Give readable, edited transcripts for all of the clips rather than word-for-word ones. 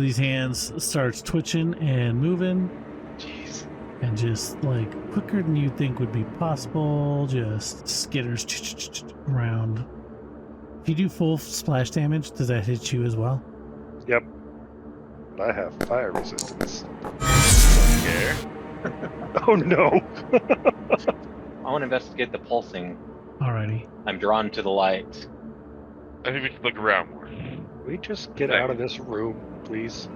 these hands starts twitching and moving. Jeez. And just like quicker than you think would be possible, just skitters around. If you do full splash damage, does that hit you as well? Yep. I have fire resistance. Scare. Oh no! I want to investigate the pulsing. Alrighty. I'm drawn to the light. I think we should look around more. Can we just get out of this room, please?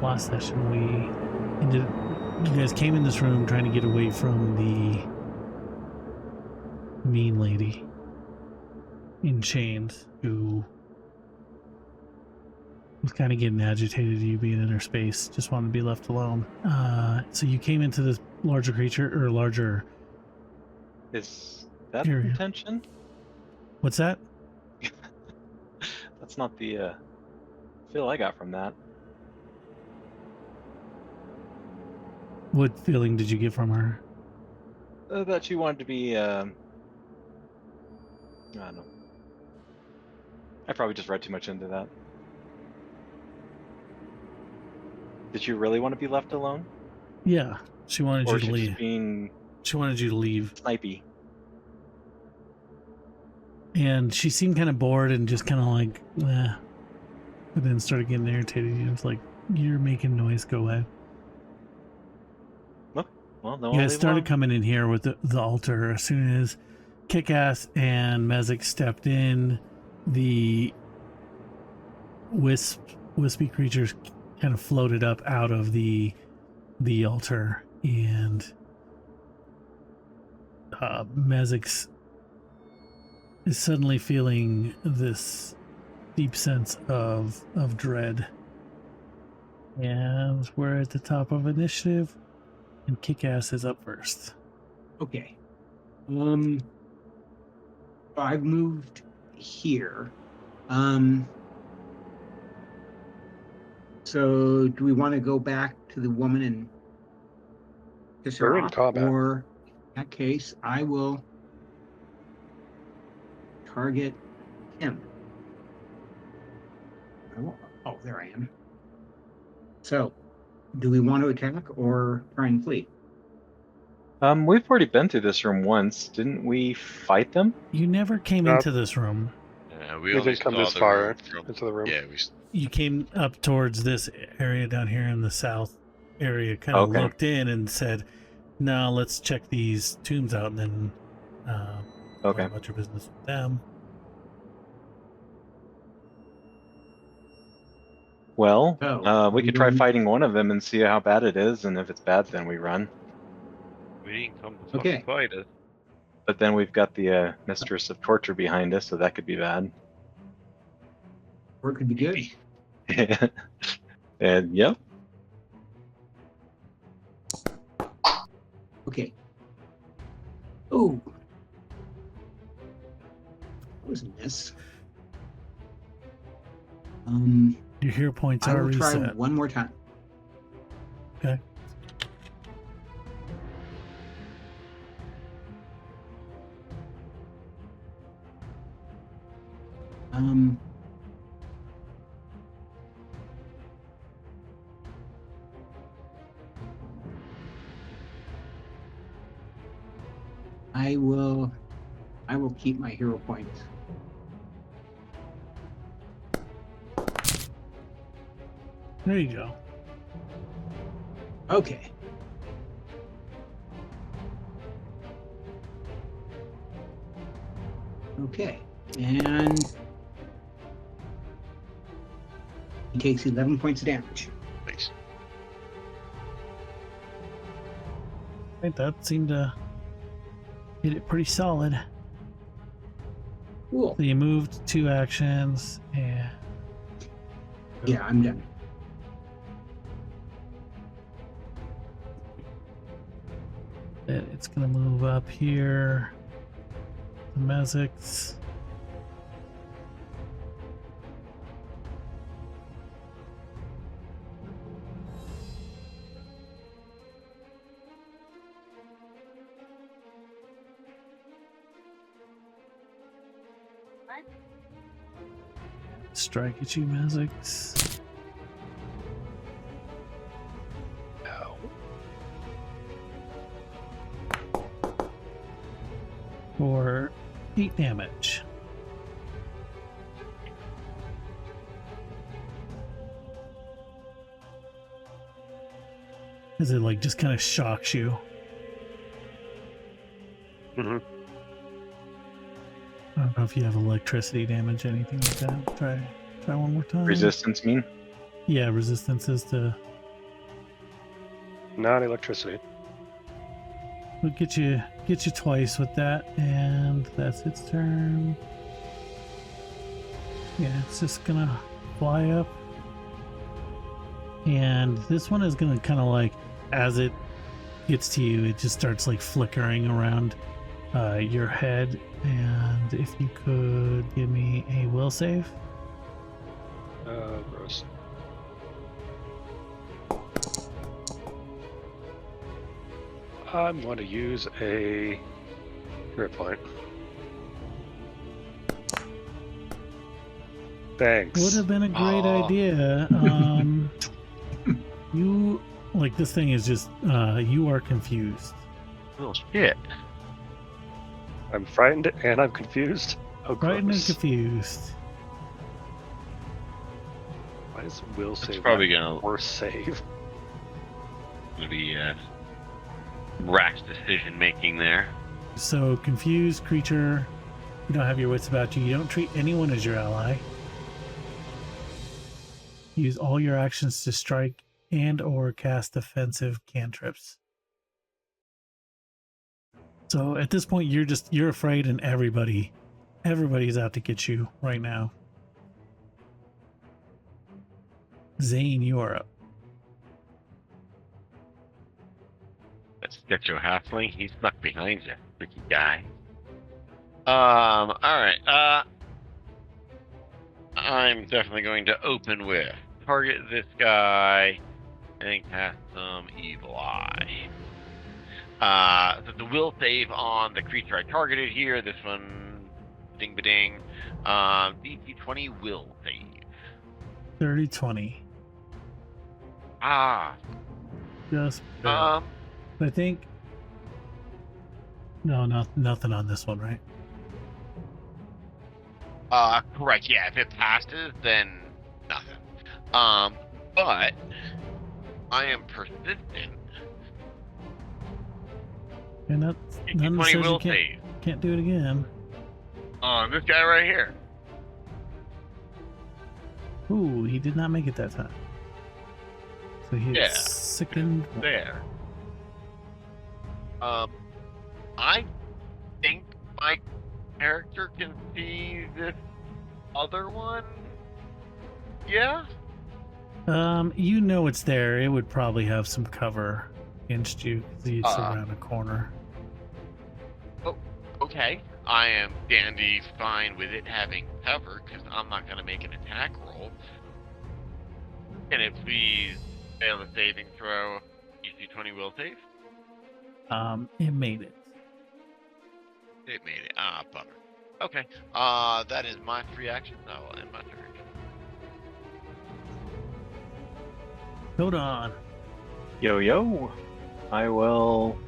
Last session you guys came in this room trying to get away from the mean lady in chains who was kind of getting agitated at you being in her space, just wanted to be left alone. So you came into this larger creature, or larger... Is that area. the intention? What's that? That's not the feel I got from that. What feeling did you get from her? That she wanted to be, I don't know. I probably just read too much into that. Did you really want to be left alone? Yeah, she wanted Or you is to she leave. just being She wanted you to leave. snipey? And she seemed kind of bored and just kind of like, eh. But then started getting irritated. It was like, you're making noise, go away. Well, no. You guys started coming in here with the altar. As soon as Kickass and Mezek stepped in, the wispy creatures kind of floated up out of the altar, and Mezek is suddenly feeling this deep sense of dread. And we're at the top of initiative. And Kick-Ass is up first. Okay. I've moved here. So do we want to go back to the woman and piss her We're in off? combat. Or in that case, I will target him. Oh, there I am. So, do we want to attack or try and flee? We've already been through this room once. Didn't we fight them? You never came into this room. We We only didn't come saw this the far room from- into the room. Yeah, You came up towards this area down here in the south area, kind of Okay. looked in and said, no, let's check these tombs out, and then Okay. about your business with them. Well, Oh, we could you try don't- fighting one of them and see how bad it is, and if it's bad, then we run. we didn't come to Okay. fucking fight us. But then we've got the Mistress of Torture behind us, so that could be bad. Or it could be good. And yep. Okay. Oh. That was a miss. Your hero points I are will try reset. one more time. Okay. I will keep my hero points. There you go. Okay. Okay. And he takes 11 points of damage. Thanks. Right, that seemed to hit it pretty solid. Cool. So you moved 2 actions, and Yeah, I'm done. it's going to move up here. the Mezics. Strike at you, Mezics. No. For 8 damage. As it like just kind of shocks you. Mm-hmm. I don't know if you have electricity damage, anything like that. Try one more time. Resistance mean? Yeah, resistance is to Not electricity. we'll get you twice with that, and that's its turn. Yeah, it's just gonna fly up. And this one is gonna kinda like, as it gets to you, it just starts like flickering around your head. And if you could give me a will save. Gross. I'm going to use a hero point. Thanks. Would have been a great idea. You like this thing is just you are confused. Oh shit. I'm frightened and I'm confused. Oh, Frightened and gross. confused. Why is will save probably my gonna- worst save? Gonna be rash decision making there. So confused creature, you don't have your wits about you. You don't treat anyone as your ally. Use all your actions to strike and or cast offensive cantrips. So at this point you're afraid, and everybody's out to get you right now. Zane, you are up. Let's get your halfling. He's snuck behind you, freaky guy. Alright, I'm definitely going to open with target this guy and cast some evil eye. So the will save on the creature I targeted here. This one, ding ba ding. DC 20 will save. 30-20. Just barely. I think. No, nothing on this one, right? Correct. Yeah, if it passes, then nothing. But I am persistent. And that DC none 20 says you will save. can't do it again. This guy right here. Ooh, he did not make it that time. So he's Yeah. sickened. There. I think my character can see this other one. Yeah? You know it's there. It would probably have some cover against you because it's around a corner. Okay. I am dandy fine with it having cover because I'm not going to make an attack roll. Can it please fail a saving throw? DC 20 will save? It made it. It made it. Bummer. Okay. That is my free action. I will end my turn. Hold on. Yo. I will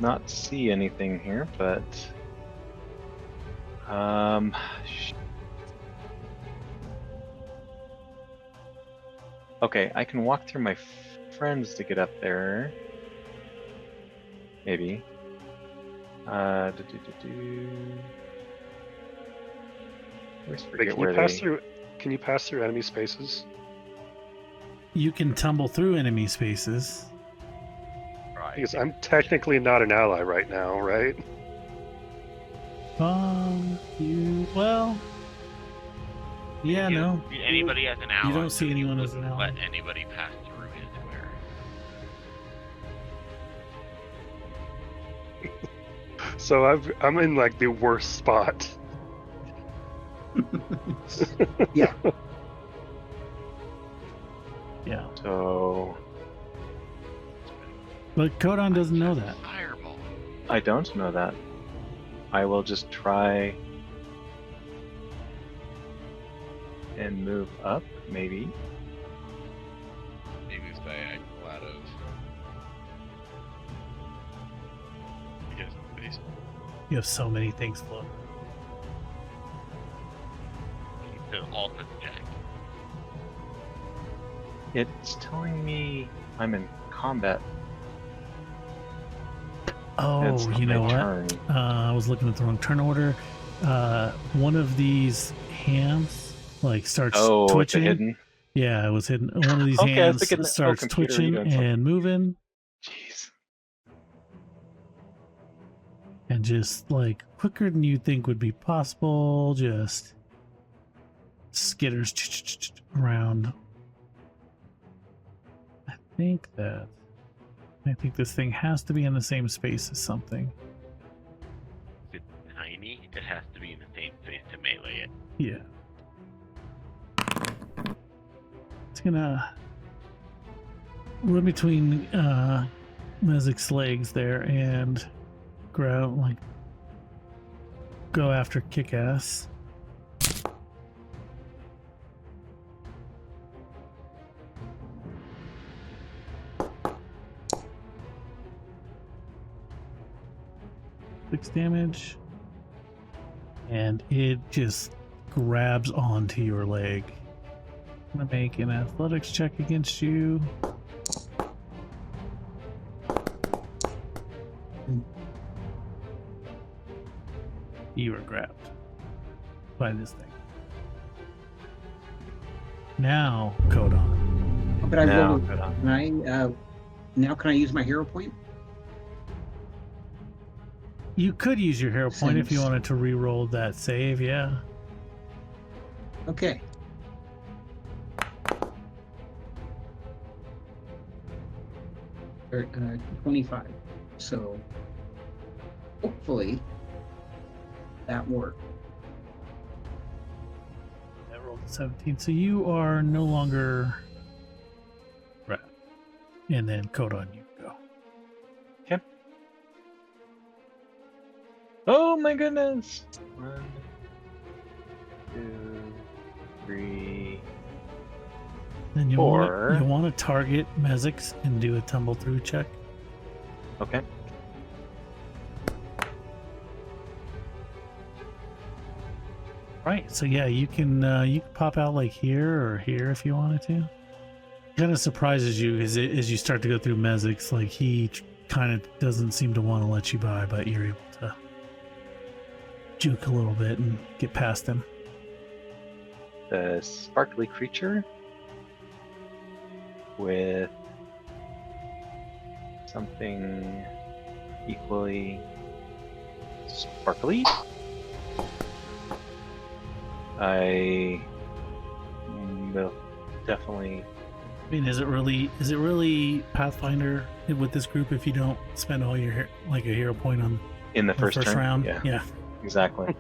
not see anything here, but okay, I can walk through my friends to get up there. Maybe. I always Wait, forget can where you pass they... through? Can you pass through enemy spaces? You can tumble through enemy spaces. Right. Because I'm technically not an ally right now, right? Yeah, You no. don't see anybody as an ally. You don't see so anyone you as an wouldn't ally. Let anybody pass through his square. So I'm in like the worst spot. Yeah. Yeah. So But Kodon doesn't know that. Fireball. I don't know that. I will just try and move up, maybe. Maybe it's diagonal out of. I guess base. You have so many things floating. The ultimate check. It's telling me I'm in combat. Oh, It's not you know my what? turn. I was looking at the wrong turn order. One of these hands like starts Oh, it's a twitching. hidden. Yeah, it was hidden. One of these Okay, I was hands thinking, starts computer, twitching you're doing something. and moving, Jeez. and just like quicker than you think would be possible, just skitters around. I think this thing has to be in the same space as something. If it's tiny, it has to be in the same space to melee it. Yeah. It's gonna run between Mezik's legs there and grab, like, go after Kick-Ass. Six damage. And it just grabs onto your leg. I'm gonna make an athletics check against you. You were grabbed by this thing. Now, Kodon. But I Now, rolled. hold on. Can I? Now can I use my hero point? You could use your hero point if you Since- wanted to re-roll that save, yeah. Okay. Or, 25. So hopefully that worked. I rolled a 17. So you are no longer wrapped. And then Kodon, you go. Oh my goodness! 1, 2, 3. Then you Or- want to target Mezix and do a tumble through check. Okay. Right. So yeah, you can pop out like here or here if you wanted to. Kind of surprises you as you start to go through Mezix. Like he kind of doesn't seem to want to let you by, but you're able to juke a little bit and get past him. The sparkly creature with something equally sparkly. I will definitely. I mean, is it really Pathfinder with this group if you don't spend all your like a hero point on In the the first, turn. round? Yeah, exactly.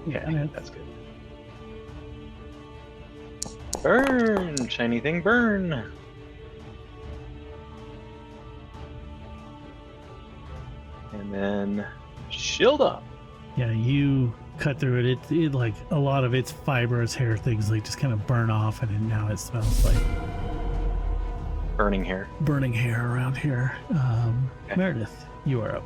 Yeah, and That's good. Burn! Shiny thing, burn! And then shield up. yeah, you cut through it. It like a lot of its fibrous hair things like just kind of burn off, and now it smells like Burning hair. burning hair around here. Okay. Meredith, you are up.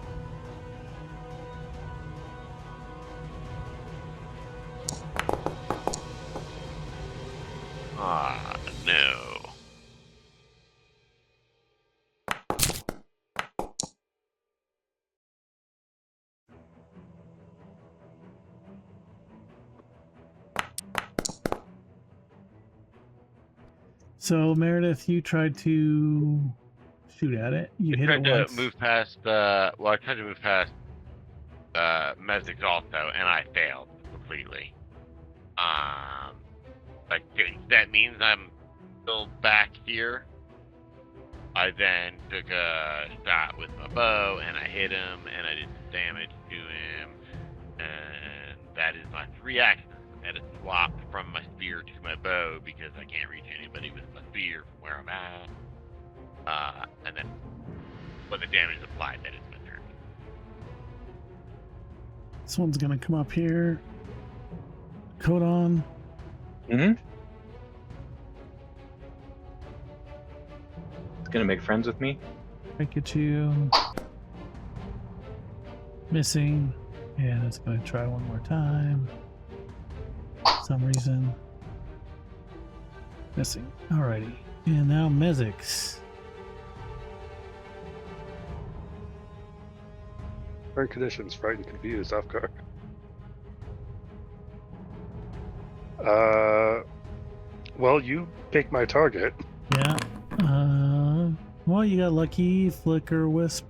Ah, no. So Meredith, you tried to shoot at it. You I hit tried it to once. move past well, I tried to move past Mezix also, and I failed completely. Like, that means I'm still back here. I then took a shot with my bow, and I hit him, and I did some damage to him, and that is my 3 actions. I had to swap from my spear to my bow because I can't reach anybody with my spear from where I'm at. And then when the damage is applied, that is my turn. This one's gonna come up here. Coat on. Mm-hmm. It's gonna make friends with me. Break it to missing, and it's gonna try one more time. For some reason, missing. Alrighty, and now Mezix. Current conditions, frightened, confused, off guard. Well, you pick my target. Yeah. Well, you got lucky, flicker, wisp.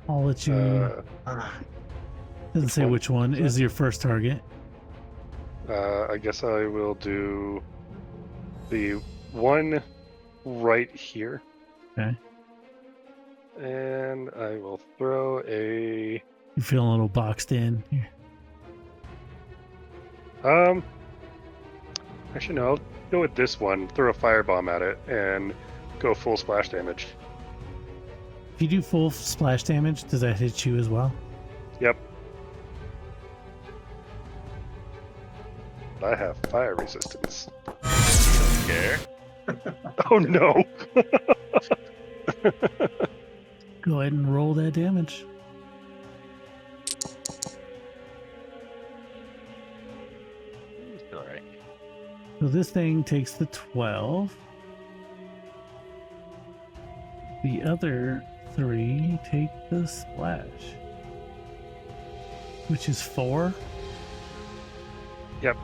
I'll let you. Doesn't say one which one is your first target. I guess I will do the one right here. Okay. And I will throw a... You feel a little boxed in here. Actually, no, I'll go with this one, throw a firebomb at it, and go full splash damage. If you do full splash damage, does that hit you as well? Yep. I have fire resistance. Care? Oh no! Go ahead and roll that damage. It's alright. So this thing takes the 12. The other 3 take the splash, which is 4. Yep.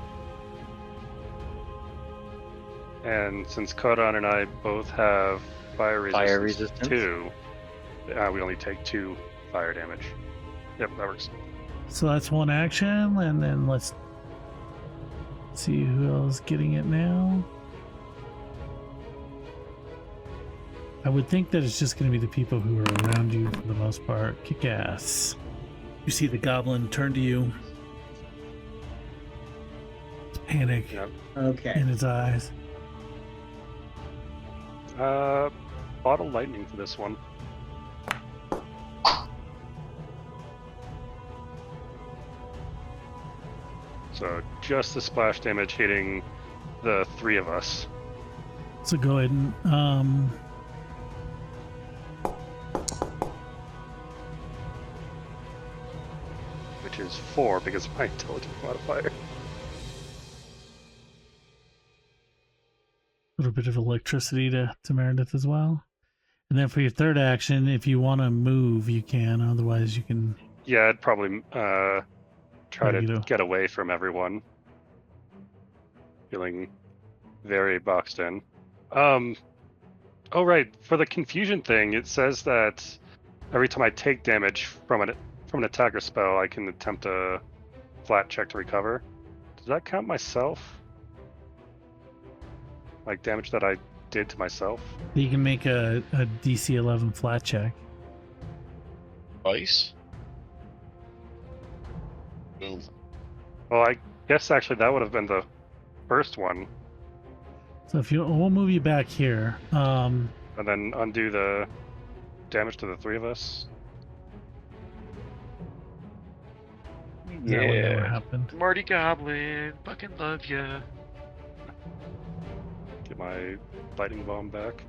And since Kodon and I both have fire resistance, 2, we only take 2 fire damage. Yep, that works. So that's one action, and then let's see who else is getting it now. I would think that it's just going to be the people who are around you for the most part. Kick ass. You see the goblin turn to you. Panic Yep. Okay. in its eyes. Bottle lightning for this one. So just the splash damage hitting the 3 of us. So go ahead and Which is 4 because of my intelligence modifier. a little bit of electricity to Meredith as well. And then for your third action, if you want to move, you can. Otherwise, you can. Yeah, I'd probably try There you to go. get away from everyone. Feeling very boxed in. Oh right, for the confusion thing, it says that every time I take damage from an attacker spell, I can attempt a flat check to recover. Does that count myself? Like damage that I did to myself? You can make a DC 11 flat check. Twice? Boom. Well, I guess actually that would have been the first one, So if you, we'll move you back here. and then undo the damage to the 3 of us. That would never happen. Marty Goblin, fucking love ya. Get my lightning bomb back.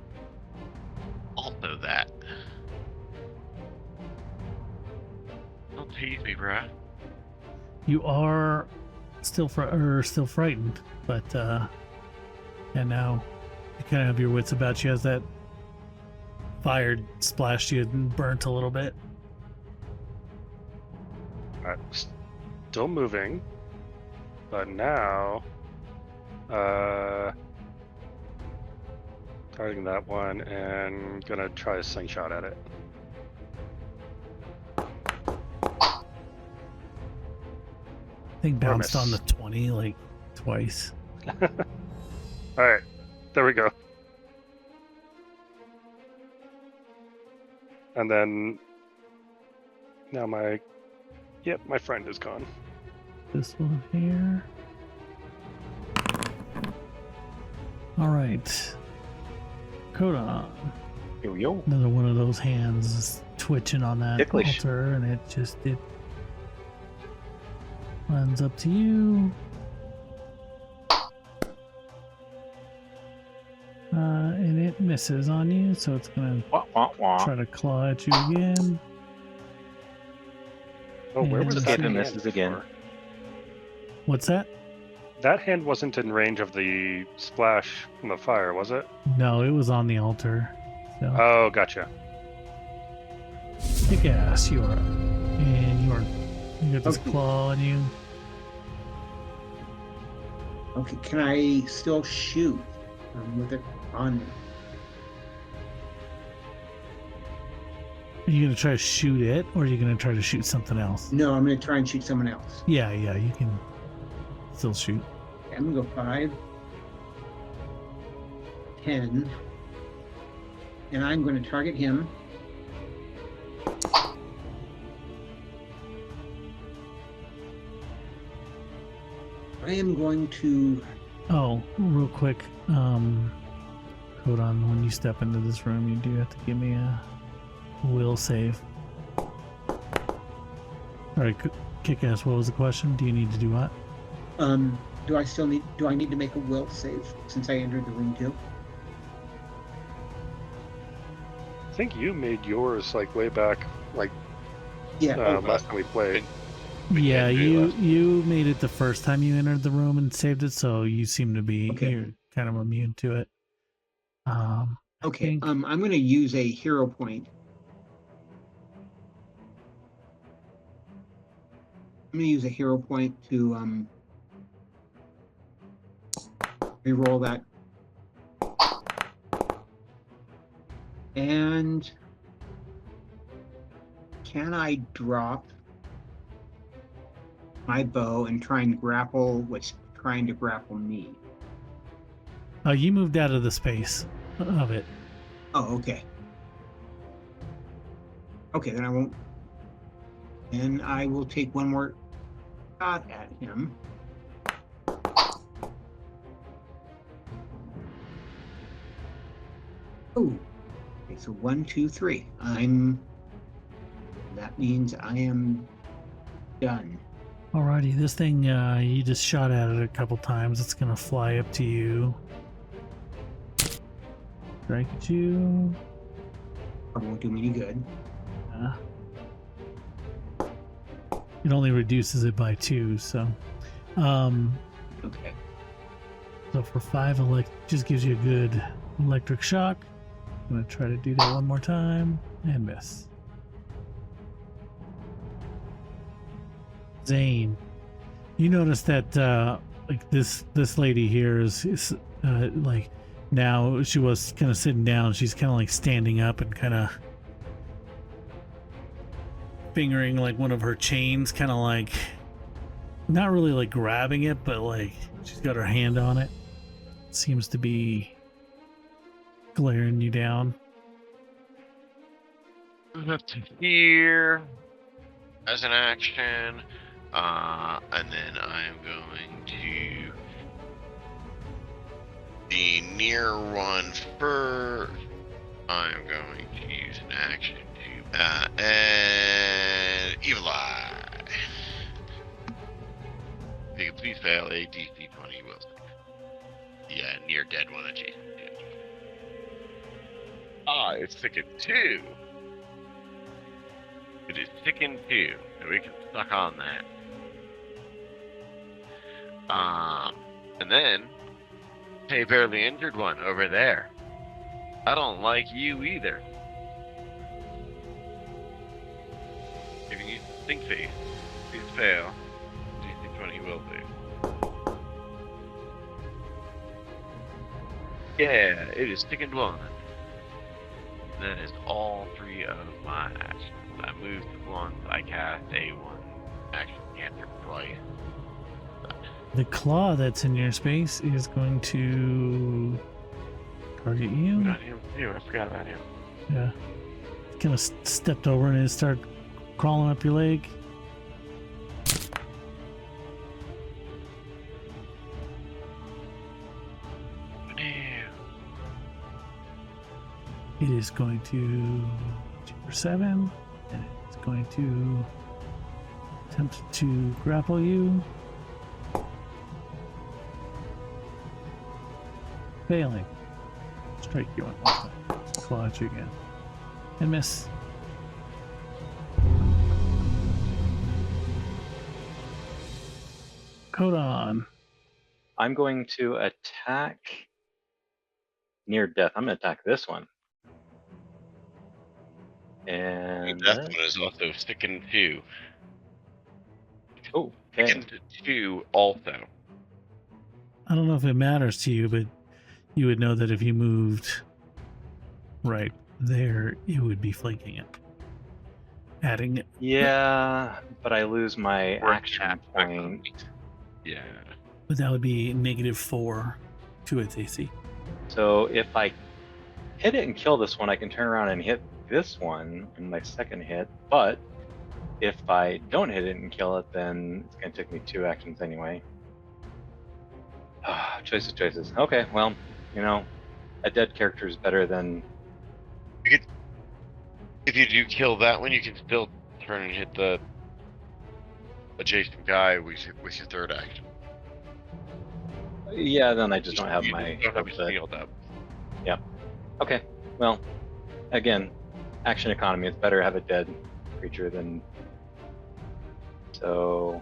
Also that. Don't tease me, bruh. You are still frightened, but and now you kind of have your wits about you as that fire splashed you and burnt a little bit. Alright, still moving, but now targeting that one and gonna try a slingshot at it. thing Or bounced on the miss. 20 like twice. Alright, there we go. And then now my friend is gone. This one here. All right. Codon. Yo, yo. Another one of those hands is twitching on that Ticklish. altar, and it lands up to you. And it misses on you, so it's gonna Wah, wah, wah. try to claw at you again. Oh, where was And that Escape and hand misses again. before? What's that? That hand wasn't in range of the splash from the fire, was it? No, it was on the altar. So Oh, gotcha. kick ass, you are up. And you got this Okay. claw on you. Okay, can I still shoot with it on? Are you gonna try to shoot it, or are you gonna try to shoot something else? No, I'm going to try and shoot someone else. Yeah, you can still shoot. Okay, I'm going to go 5, 10, and I'm going to target him. I am going to. Oh, real quick, Codon, when you step into this room, you do have to give me a will save. Alright, kick-ass, what was the question? Do you need to do what? Do I need to make a will save since I entered the room too? I think you made yours like way back, like Yeah. last time we played. Yeah, can do you made it the first time you entered the room and saved it, so you seem to be Okay. you're kind of immune to it. I Okay. think- I'm going to use a hero point. I'm going to use a hero point to reroll that. And can I drop my bow and try and grapple what's trying to grapple me? You moved out of the space of it. Oh, okay. Okay, then I won't. And I will take one more shot at him. Oh, okay, so 1, 2, 3. That means I am done. Alrighty, this thing, you just shot at it a couple times. It's gonna fly up to you. Strike at you. It won't do me any good. It only reduces it by 2, so. Okay. So for 5, just gives you a good electric shock. I'm gonna try to do that one more time and miss. Zane, you notice that like this lady here is like now she was kind of sitting down. She's kind of like standing up and kind of fingering like one of her chains, kind of like not really like grabbing it, but like she's got her hand on it. Seems to be glaring you down. Up to here as an action. And then I'm going to the near one first. I'm going to use an action to and Evil Eye. If you could please fail a DC 20 will save. The near dead one adjacent to. It's sticking 2. It is sticking 2, so we can suck on that. And then, hey, barely injured one over there. I don't like you either. If you use Think Face, please fail. DC 20 will save. Yeah, it is sticking 1. That is all 3 of my actions. I move to 1, I cast a 1 action cantrip twice. The claw that's in your space is going to target you. Not him too. I forgot about him. Yeah. Kind of stepped over and it started crawling up your leg. Damn. It is going to 2 for 7, and it's going to attempt to grapple you. Failing. Strike you on one time. Claw at you again. And miss. Codon. I'm going to attack near death. I'm going to attack this one. And That one is also sticking to. oh, okay. Sticking to 2 also. I don't know if it matters to you, but you would know that if you moved right there, it would be flanking it. Adding it. Yeah, but I lose my action point. Yeah. But that would be -4 to its AC. So if I hit it and kill this one, I can turn around and hit this one in my second hit. But if I don't hit it and kill it, then it's going to take me 2 actions anyway. Choices. Okay, well, you know, a dead character is better than... If you do kill that one, you can still turn and hit the adjacent guy with your third action. Yeah, then I just don't have You my... don't have it sealed up. Yep. Okay, well, again, action economy. It's better to have a dead creature than... So...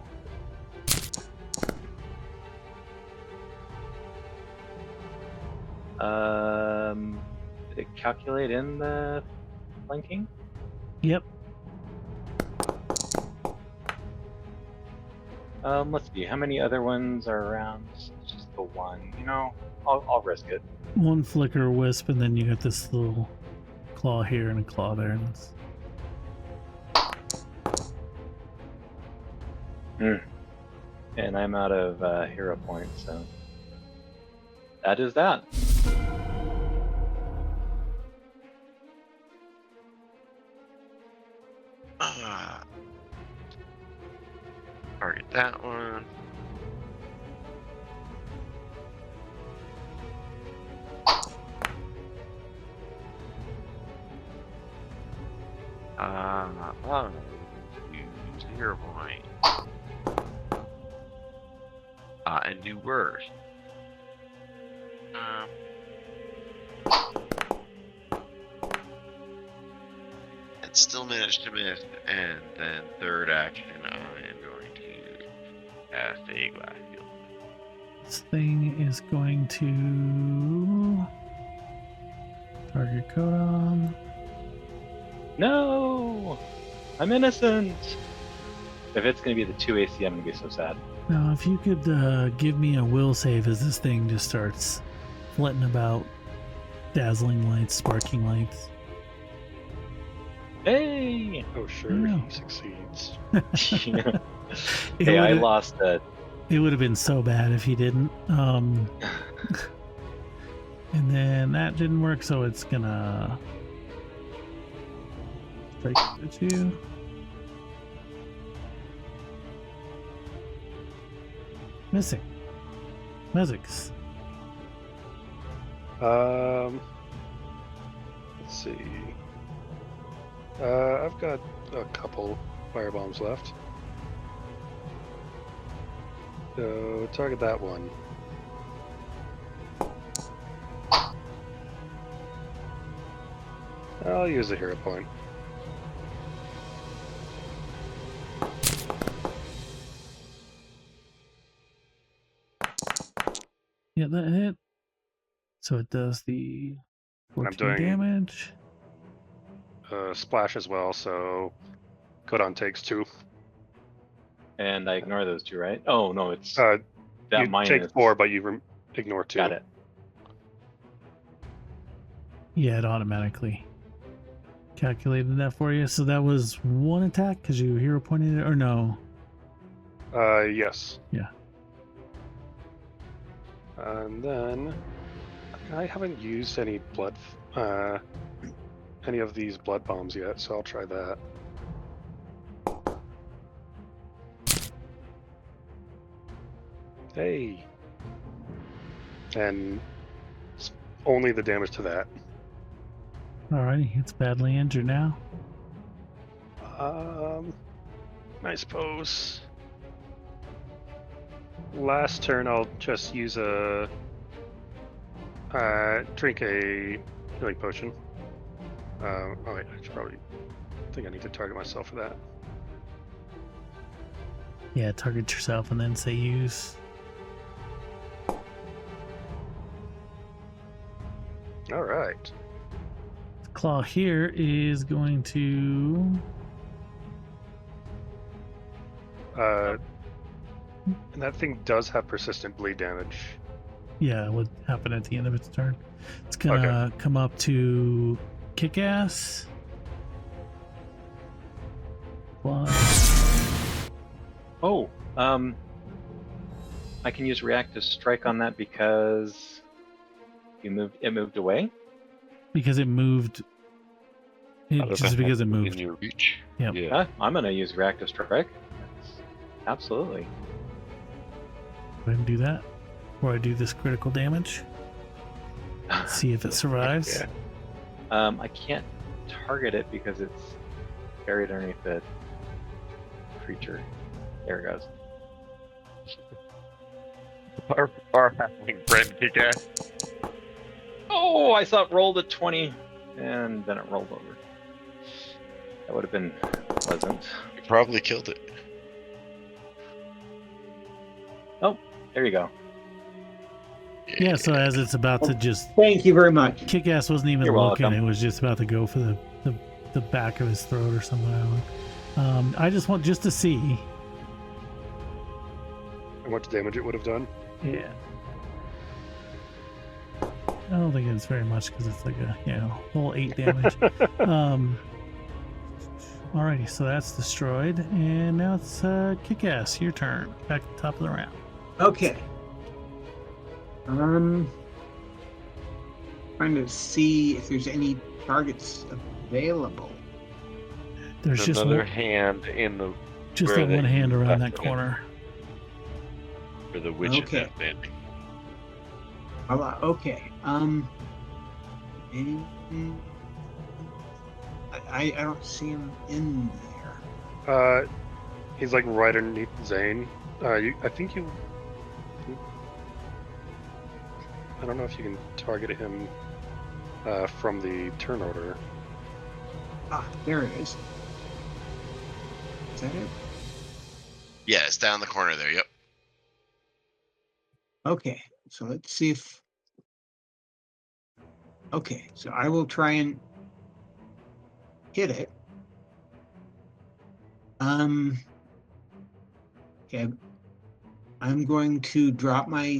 Did it calculate in the flanking? Yep. Let's see. How many other ones are around? It's just the one. You know, I'll risk it. One flicker wisp, and then you got this little claw here and a claw there. And it's... And I'm out of hero points, so that is that. Target that one. Use 0 point. And do worse. And still managed to miss. And then third action, I am going to cast a glass shield. This thing is going to target Codon. No! I'm innocent! If it's going to be the 2 AC, I'm going to be so sad. Now, if you could give me a will save as this thing just starts flitting about, dazzling lights, sparking lights. Hey! Oh, sure, Yeah. he succeeds. Hey, I lost that. It would have been so bad if he didn't. And then that didn't work, so it's gonna strike at you. Missing. Mezix. Let's see. I've got a couple firebombs left. So target that one. I'll use a hero point. Yeah, that hit. So it does the 14 doing- damage. Splash as well, so Codon takes 2. And I ignore those 2, right? Oh, no, it's You that minus. take 4, but you ignore 2. Got it. Yeah, it automatically calculated that for you. So that was one attack because you hero pointed it, or no? Yes. And then I haven't used any any of these blood bombs yet, so I'll try that. Hey. And it's only the damage to that. Alrighty, it's badly injured now. I suppose last turn I'll just use a drink a healing potion. Oh wait, I should probably think I need to target myself for that. Yeah, target yourself and then say use. All right. The claw here is going to. And that thing does have persistent bleed damage. Yeah, it would happen at the end of its turn. It's gonna come up to kick ass. Plus. Oh, I can use reactive strike on that because it moved away. Because it moved. Just because it in moved. your reach. Yep. Yeah. I'm gonna use reactive strike. Absolutely. Go ahead and do that before I do this critical damage. See if it survives. Yeah. I can't target it because it's buried underneath the creature. There it goes. Our halfling friend kick ass. Oh, I saw it rolled a 20, and then it rolled over. That would have been pleasant. You probably killed it. Oh, there you go. Yeah, so as it's about to just Thank you very much. kick ass wasn't even You're looking, welcome. it was just about to go for the back of his throat or something. I don't know. I just want just to see. How much damage it would have done? Yeah. I don't think it's very much because it's like a whole 8 damage. Alrighty, so that's destroyed, and now it's kick ass. Your turn. Back at the top of the round. Okay. Trying to see if there's any targets available. There's just another one, hand in the just where that one the- hand around that left corner. where the witch Okay. is standing. Okay. I don't see him in there. He's like right underneath Zane. I think you. I don't know if you can target him from the turn order. Ah, there it is. Is that it? Yeah, it's down the corner there. Yep. Okay, so let's see if. Okay, so I will try and hit it. Okay, I'm going to drop my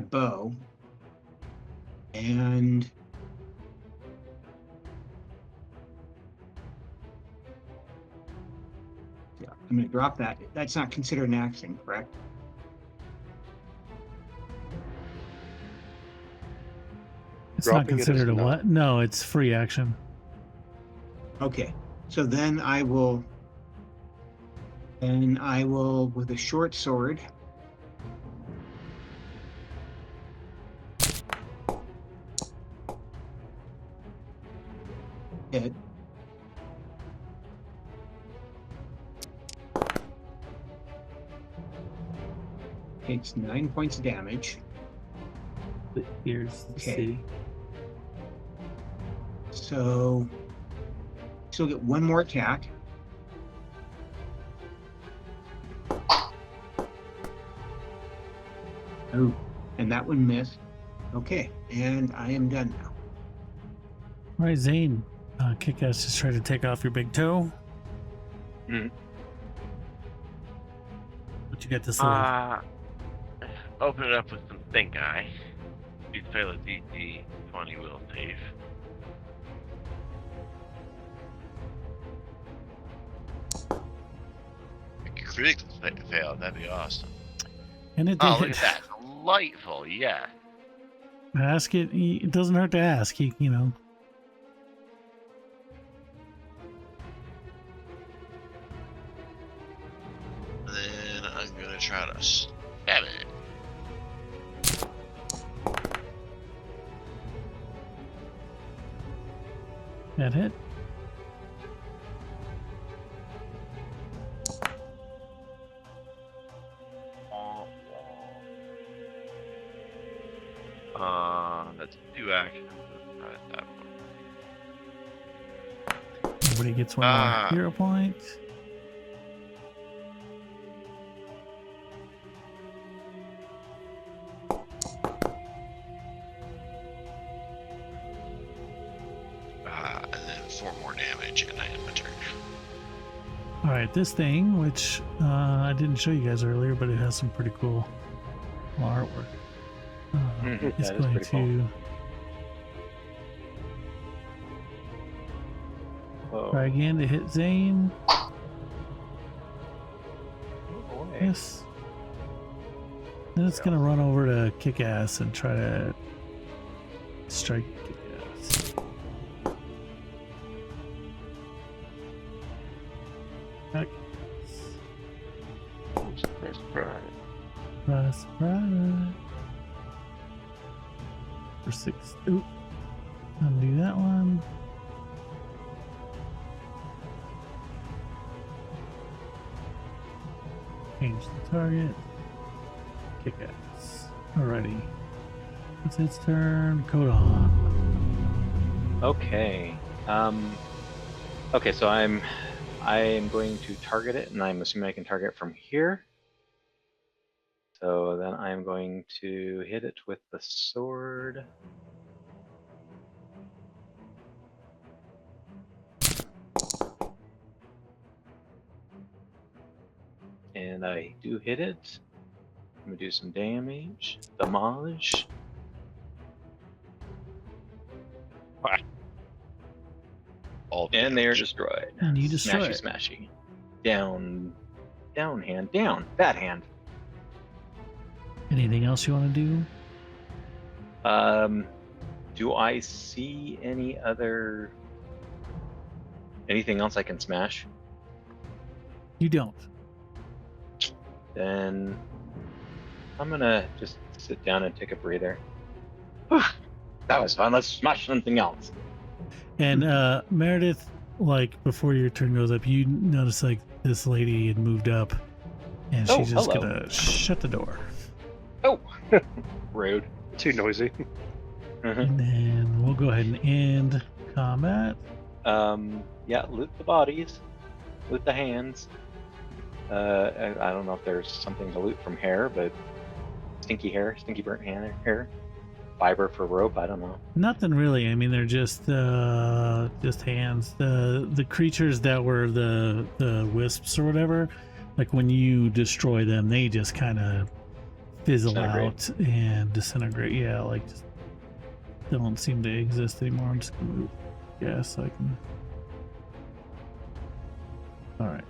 bow and yeah, I'm going to drop that. That's not considered an action, correct? It's Dropping not it is considered a not. what? No, it's free action. Okay, so then I will with a short sword. Hit. Takes 9 points of damage. But here's the Okay. C. So still get one more attack. Oh, and that one missed. Okay, and I am done now. All right, Zane. Kick ass just tried to take off your big toe. Mhm. What you got this little? Open it up with some Think Eye. You fail a DC 20 will save. If you critical fail, that'd be awesome. And it did Oh, look hit. at that. delightful, yes. Ask it. It doesn't hurt to ask. You know. Then I'm gonna try to stab it. That hit. That's 2 actions. That one. Everybody gets one more hero point. And then 4 more damage, and I end my turn. All right, this thing, which I didn't show you guys earlier, but it has some pretty cool artwork. It's That is going pretty to cool. Whoa. try again to hit Zane. Oh, boy. Yes. Then it's gonna run over to Kick-Ass and try to strike Kick-Ass. Surprise. For 6. Oop. Undo that one. Change the target. Kick ass. Alrighty. It's its turn. Code on. Okay. Okay, so I am going to target it, and I'm assuming I can target from here. So then I'm going to hit it with the sword. And I do hit it. I'm gonna do some damage. Damage. All And they are damage. destroyed. And you destroy Smashy, it. smashy. Down. Down hand. Down. Bad hand. Anything else you want to do? Do I see anything else I can smash? You don't. Then I'm gonna just sit down and take a breather. Whew, that was fun. Let's smash something else. And Meredith, like before your turn goes up, you notice like this lady had moved up, and Oh, she's just hello. gonna shut the door. Oh, rude. Too noisy. And then we'll go ahead and end combat. Yeah, loot the bodies, loot the hands. I don't know if there's something to loot from hair, but stinky burnt hair, fiber for rope. I don't know. Nothing really. I mean, they're just hands. The creatures that were the wisps or whatever, like when you destroy them, they just kind of fizzle Disintegrate. out and disintegrate. Yeah, like just don't seem to exist anymore. I'm just gonna move. Yeah, so I can. All right.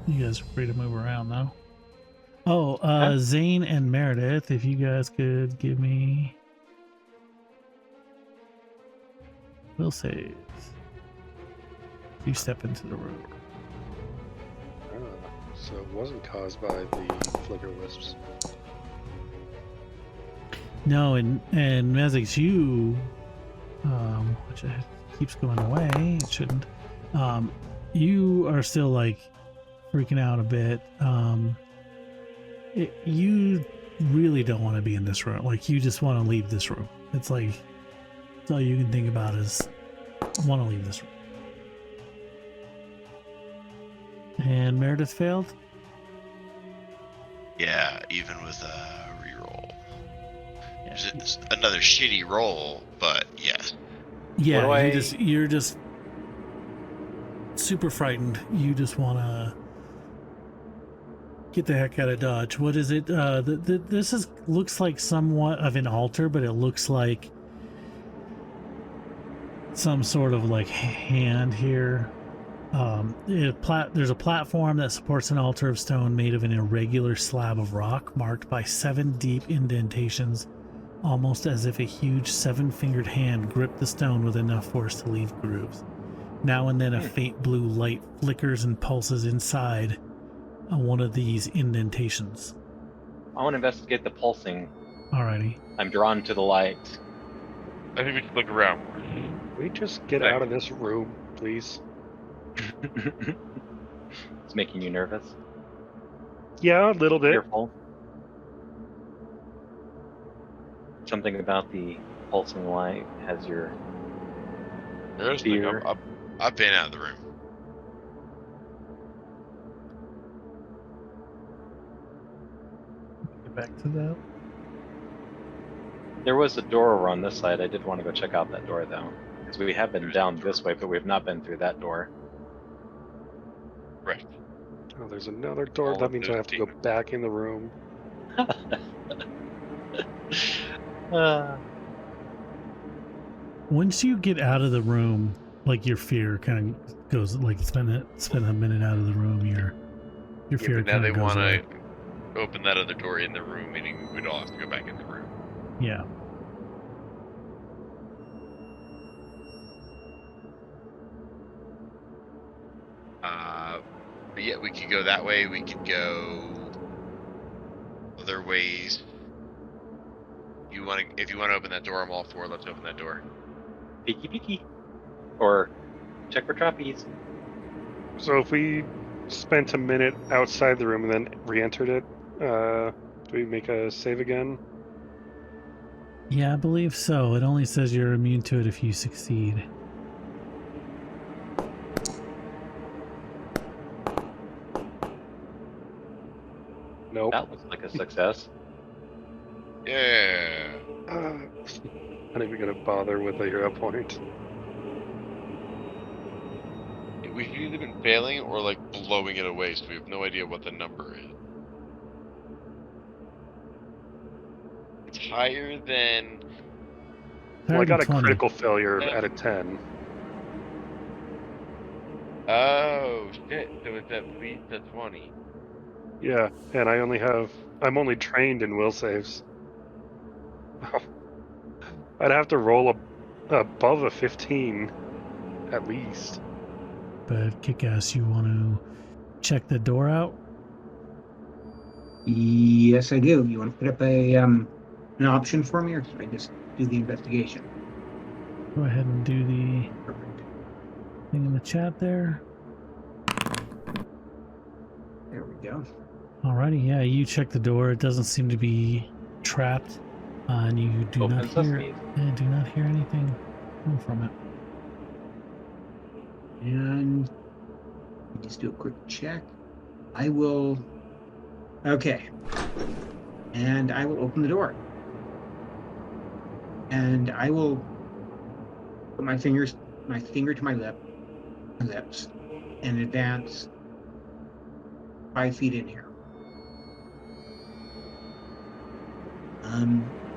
You guys are free to move around now. Oh, Okay. Zane and Meredith, if you guys could give me will saves. You step into the room. So it wasn't caused by the flicker wisps. No, and Mezix, you, which keeps going away. It shouldn't. You are still like freaking out a bit. You really don't want to be in this room. Like you just want to leave this room. It's like that's all you can think about is want to leave this room. And Meredith failed. Yeah, even with a reroll. Yeah. It's another shitty roll, but yes. Yeah, What do you're just super frightened. You just want to get the heck out of Dodge. What is it? This looks like somewhat of an altar, but it looks like some sort of like hand here. There's a platform that supports an altar of stone made of an irregular slab of rock marked by 7 deep indentations, almost as if a huge 7-fingered hand gripped the stone with enough force to leave grooves. Now and then a faint blue light flickers and pulses inside one of these indentations. I want to investigate the pulsing. Alrighty. I'm drawn to the light. I think we should look around more. Can we just get Okay. out of this room, please? It's making you nervous. Yeah, a little bit. Fearful. Something about the pulsing light has your There's fear. I've been out of the room. Get back to that. There was a door over on this side. I did want to go check out that door though, because we have been There's down a door. this way, but we have not been through that door. Right. Oh, there's another door. All That of means I those have to go demons. back in the room. Once you get out of the room, like your fear kind of goes, like spend a minute out of the room, your Yeah, fear but now kind they of goes want away. to open that other door in the room, meaning we'd all have to go back in the room. Yeah. But yeah, we could go that way. We could go other ways. If you want to open that door, I'm all for. Let's open that door. Peeky peeky. Or check for trapeze. So if we spent a minute outside the room and then re-entered it, do we make a save again? Yeah, I believe so. It only says you're immune to it if you succeed. Nope. That looks like a success. Yeah. Not even gonna bother with a hero point. We could either been failing or like blowing it away, so we have no idea what the number is. It's higher than. Well, I got a 120. critical failure Yeah. out of 10. Oh shit! So it's at least a 20. Yeah, and I'm only trained in will saves. I'd have to roll above a 15, at least. But Kick-Ass, you want to check the door out? Yes, I do. You want to put up an option for me, or should I just do the investigation? Go ahead and do the Perfect. thing in the chat there. There we go. Alrighty, yeah, you check the door. It doesn't seem to be trapped, and you do Open not hear sesame. anything come from it. And just do a quick check. I will. Okay. And I will open the door. And I will put my finger to my lips, and advance 5 feet in here.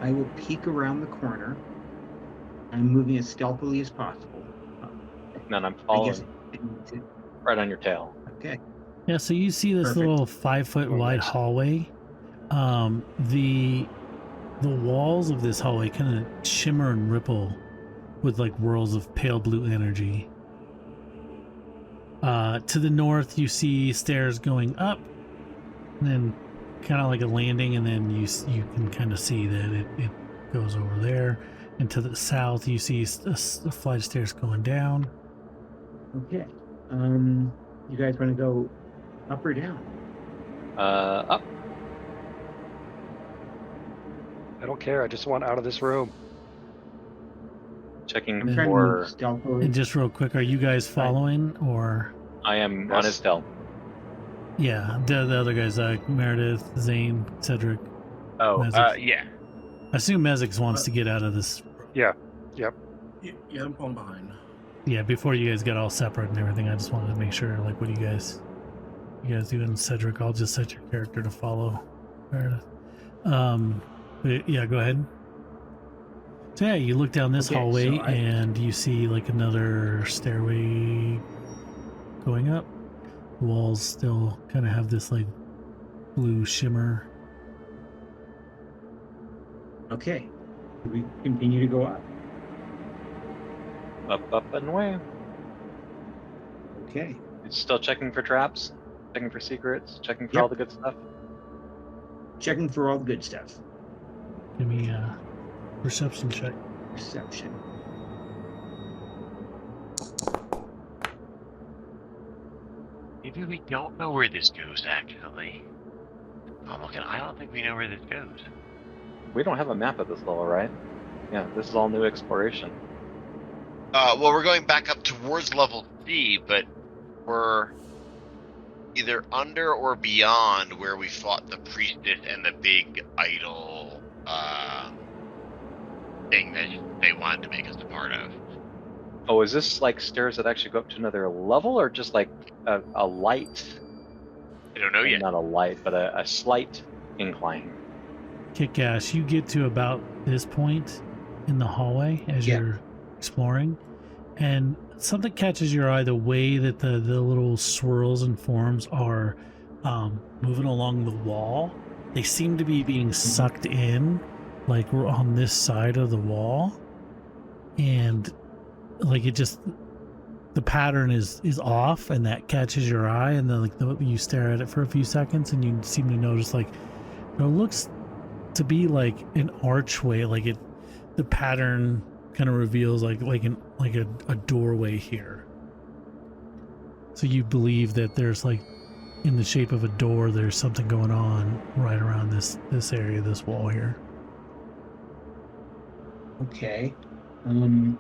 I will peek around the corner. I'm moving as stealthily as possible. And I'm I following guess I need to- right on your tail. Okay. Yeah, so you see this Perfect. little 5-foot More or wide less. hallway. The walls of this hallway kind of shimmer and ripple with like whirls of pale blue energy. To the north, you see stairs going up, and then kind of like a landing, and then you can kind of see that it goes over there. And to the south, you see a flight of stairs going down. Okay. You guys want to go up or down? Up. I don't care. I just want out of this room. Checking I'm trying to for. move stealthily. And just real quick, are you guys following or? I am on his Yes. tail. Yeah, the other guys, Meredith, Zane, Cedric. Oh, Mezix. Yeah. I assume Mezix wants to get out of this. Yeah, I'm falling behind. Yeah, before you guys get all separate and everything, I just wanted to make sure, like, what do you guys doing? Cedric, I'll just set your character to follow Meredith. But yeah, go ahead. So yeah, you look down this Okay, hallway so I- and you see like another stairway going up. The walls still kind of have this like blue shimmer. Okay. We continue to go up. Up, and away. Okay. It's still checking for traps, checking for secrets, checking for Yep. all the good stuff. Checking for all the good stuff. Give me a perception check. Perception. Maybe we don't know where this goes, actually. I'm looking. I don't think we know where this goes. We don't have a map at this level, right? Yeah, this is all new exploration. Well, we're going back up towards level C, but we're either under or beyond where we fought the priestess and the big idol thing that they wanted to make us a part of. Oh, is this like stairs that actually go up to another level, or just like a light? I don't know yet. Not a light, but a slight incline. Kick-Ass, you get to about this point in the hallway as you're exploring, and something catches your eye. The way that the little swirls and forms are moving along the wall, they seem to be being sucked in, like we're on this side of the wall, and like it just, the pattern is off, and that catches your eye, and then you stare at it for a few seconds, and you seem to notice like it looks to be like an archway, like the pattern kind of reveals like a doorway here. So you believe that there's like, in the shape of a door, there's something going on right around this area, this wall here. Okay. I'm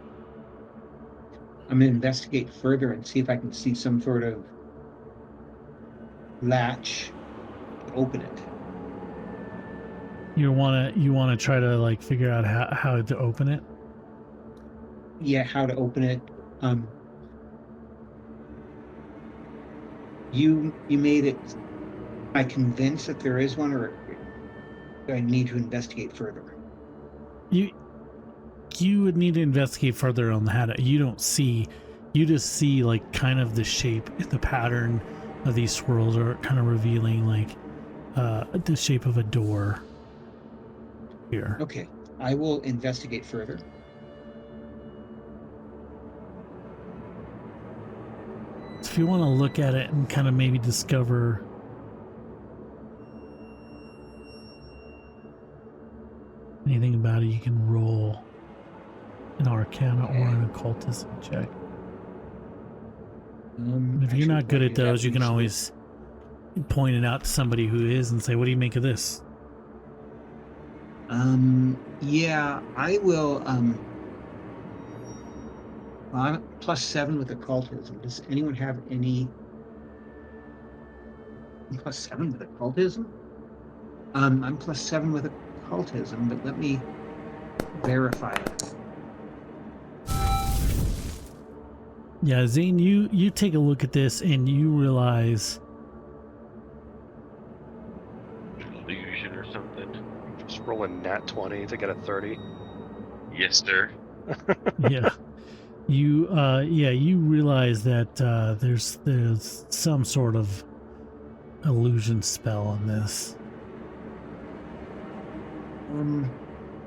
gonna investigate further and see if I can see some sort of latch to open it. You wanna try to like figure out how to open it? Yeah, how to open it. You made it. Am I convinced that there is one, or do I need to investigate further? You would need to investigate further on how to. You don't see. You just see like kind of the shape, the pattern of these swirls are kind of revealing like the shape of a door here. Okay, I will investigate further. If you want to look at it and kind of maybe discover anything about it, you can roll an Arcana or an Occultism check. If you're not good at those, you can always point it out to somebody who is and say, "What do you make of this?" Yeah, I will. Well, I'm at +7 with occultism. Does anyone have any +7 with occultism? I'm +7 with occultism, but let me verify it. Yeah, Zane, you take a look at this and you realize Illusion or something. Just roll a nat 20 to get a 30. Yes, sir. yeah. You realize that there's some sort of illusion spell on this.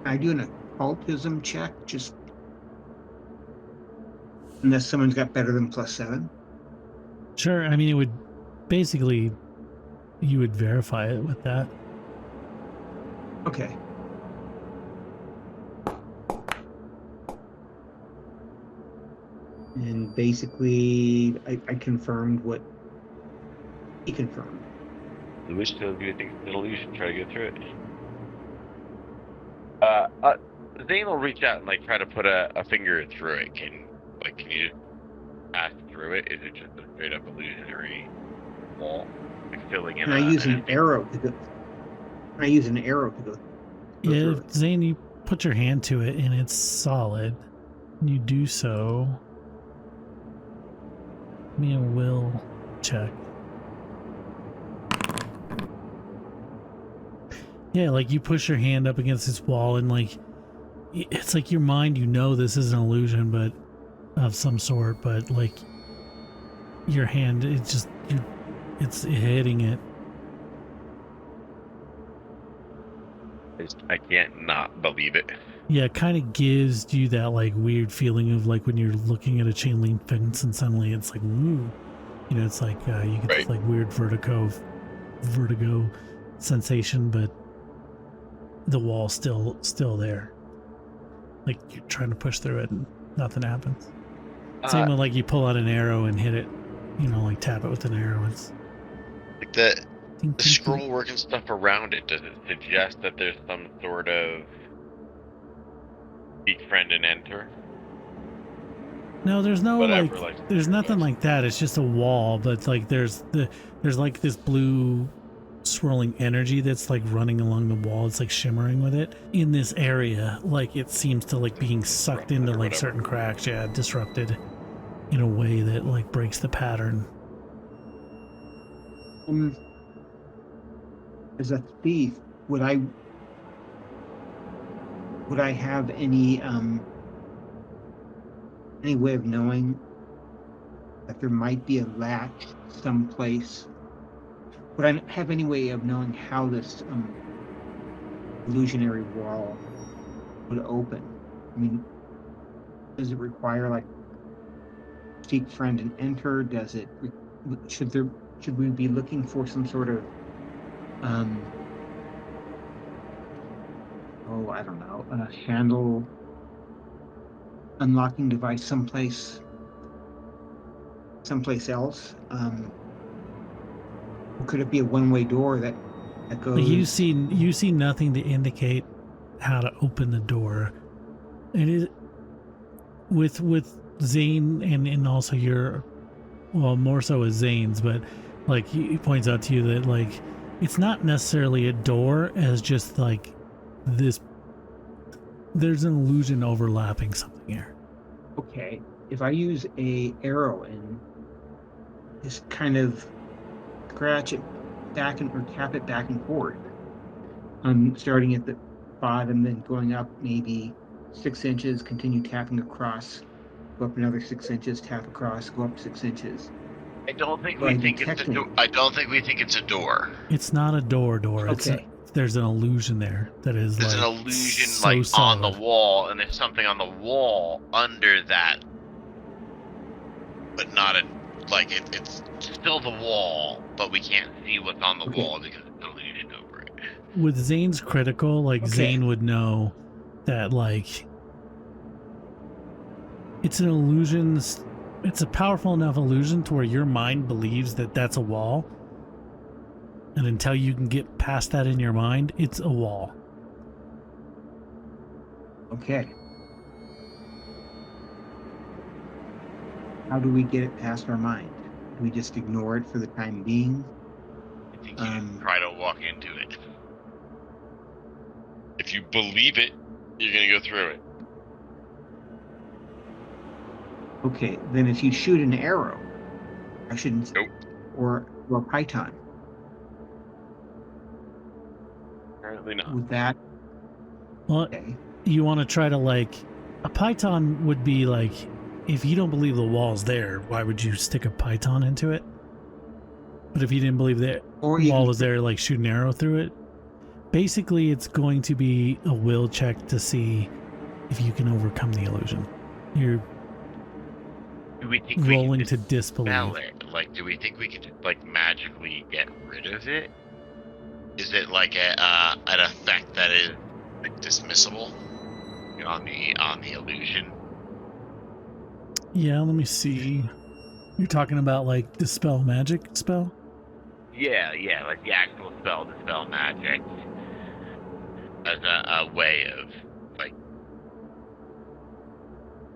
I do an occultism check, just unless someone's got better than +7. Sure, I mean it would basically, you would verify it with that. Okay. And basically, I confirmed what he confirmed. The wish tells you think it's an illusion. Try to go through it. Zane will reach out and like try to put a finger through it. Can you just pass through it? Is it just a straight up illusionary wall? Like filling in. Can I use an arrow to go? Can I use an arrow to go? Yeah, through if Zane, you put your hand to it and it's solid. You do so. Give me a will check. Yeah, like you push your hand up against this wall and like it's like your mind, you know this is an illusion, but of some sort, but like your hand, it's hitting it. I can't not believe it. Yeah, it kind of gives you that like weird feeling of like when you're looking at a chain link fence and suddenly it's like, ooh, you know, it's like you get this like weird vertigo sensation, but the wall's still there. Like you're trying to push through it and nothing happens. Same with like you pull out an arrow and hit it, you know, like tap it with an arrow. It's Like the scroll work and stuff around it, does it suggest that there's some sort of befriend and enter? No, there's no Whatever, like there's nothing like that. It's just a wall, but like there's like this blue swirling energy that's like running along the wall. It's like shimmering with it in this area. Like it seems to like being sucked into like certain cracks. Yeah, disrupted in a way that like breaks the pattern. As a thief, would I have any way of knowing that there might be a latch someplace? Would I have any way of knowing how this illusionary wall would open? I mean, does it require like seek friend and enter? Does it should we be looking for some sort of I don't know, a handle unlocking device someplace else? Could it be a one-way door that goes? You see nothing to indicate how to open the door. It is with Zane and also your, well, more so with Zane's, but like he points out to you that like it's not necessarily a door as just like this. There's an illusion overlapping something here. Okay, if I use a arrow and just kind of scratch it back or tap it back and forth, starting at the bottom, then going up maybe 6 inches, continue tapping across, go up another 6 inches, tap across, go up 6 inches. I don't think we think it's a door. I don't think we think it's a door. It's not a door. Okay. There's an illusion there that is There's like an illusion so like solid. on the wall, and there's something on the wall under that, but not it's still the wall, but we can't see what's on the wall because it's an illusion over it. With Zane's critical, like Zane would know that like it's an illusion. It's a powerful enough illusion to where your mind believes that that's a wall. And until you can get past that in your mind, it's a wall. Okay. How do we get it past our mind? Do we just ignore it for the time being? I think you try to walk into it. If you believe it, you're gonna go through it. Okay, then if you shoot an arrow, I shouldn't. Nope. Or a python. Apparently not. With that. Well, you want to try to like a python would be like, if you don't believe the wall's there, why would you stick a python into it? But if you didn't believe the wall was there, like shoot an arrow through it. Basically, it's going to be a will check to see if you can overcome the illusion. You're Do we think rolling we can to disbelieve. it? Like, do we think we can like magically get rid of it? Is it like an effect that is like dismissible on the illusion? Yeah, let me see. You're talking about like dispel magic spell? Yeah, like the actual spell, dispel magic, as a way of like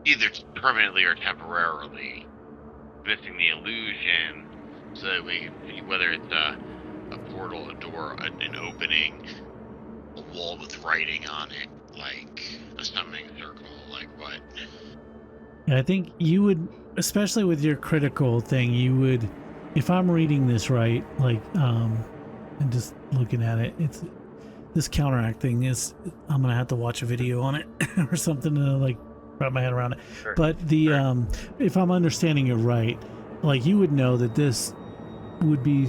either permanently or temporarily missing the illusion, so that we can see whether it's a portal, a door, an opening, a wall with writing on it, like a summoning circle, like what? Yeah, I think you would, especially with your critical thing, you would, if I'm reading this right, like, and just looking at it, it's this counteract thing is, I'm gonna have to watch a video on it or something to like wrap my head around it. Sure. But the, if I'm understanding it right, like you would know that this would be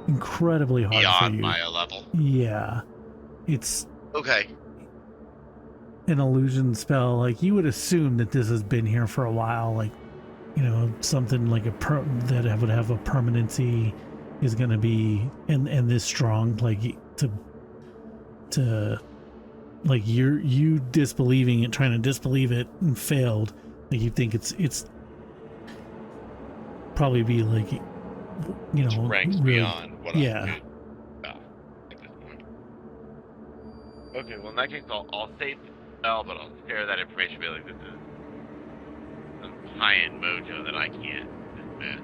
incredibly hard for Beyond you. my level. Yeah, it's Okay. an illusion spell. Like you would assume that this has been here for a while. Like, you know, something like that would have a permanency is going to be and this strong. Like to like you disbelieving it, trying to disbelieve it and failed. Like you think it's probably be like, you know, ranks really, beyond what yeah. I could at this point. Okay, well in that case, I'll save the spell, but I'll share that information. Be like, this is some high-end mojo that I can't dismiss.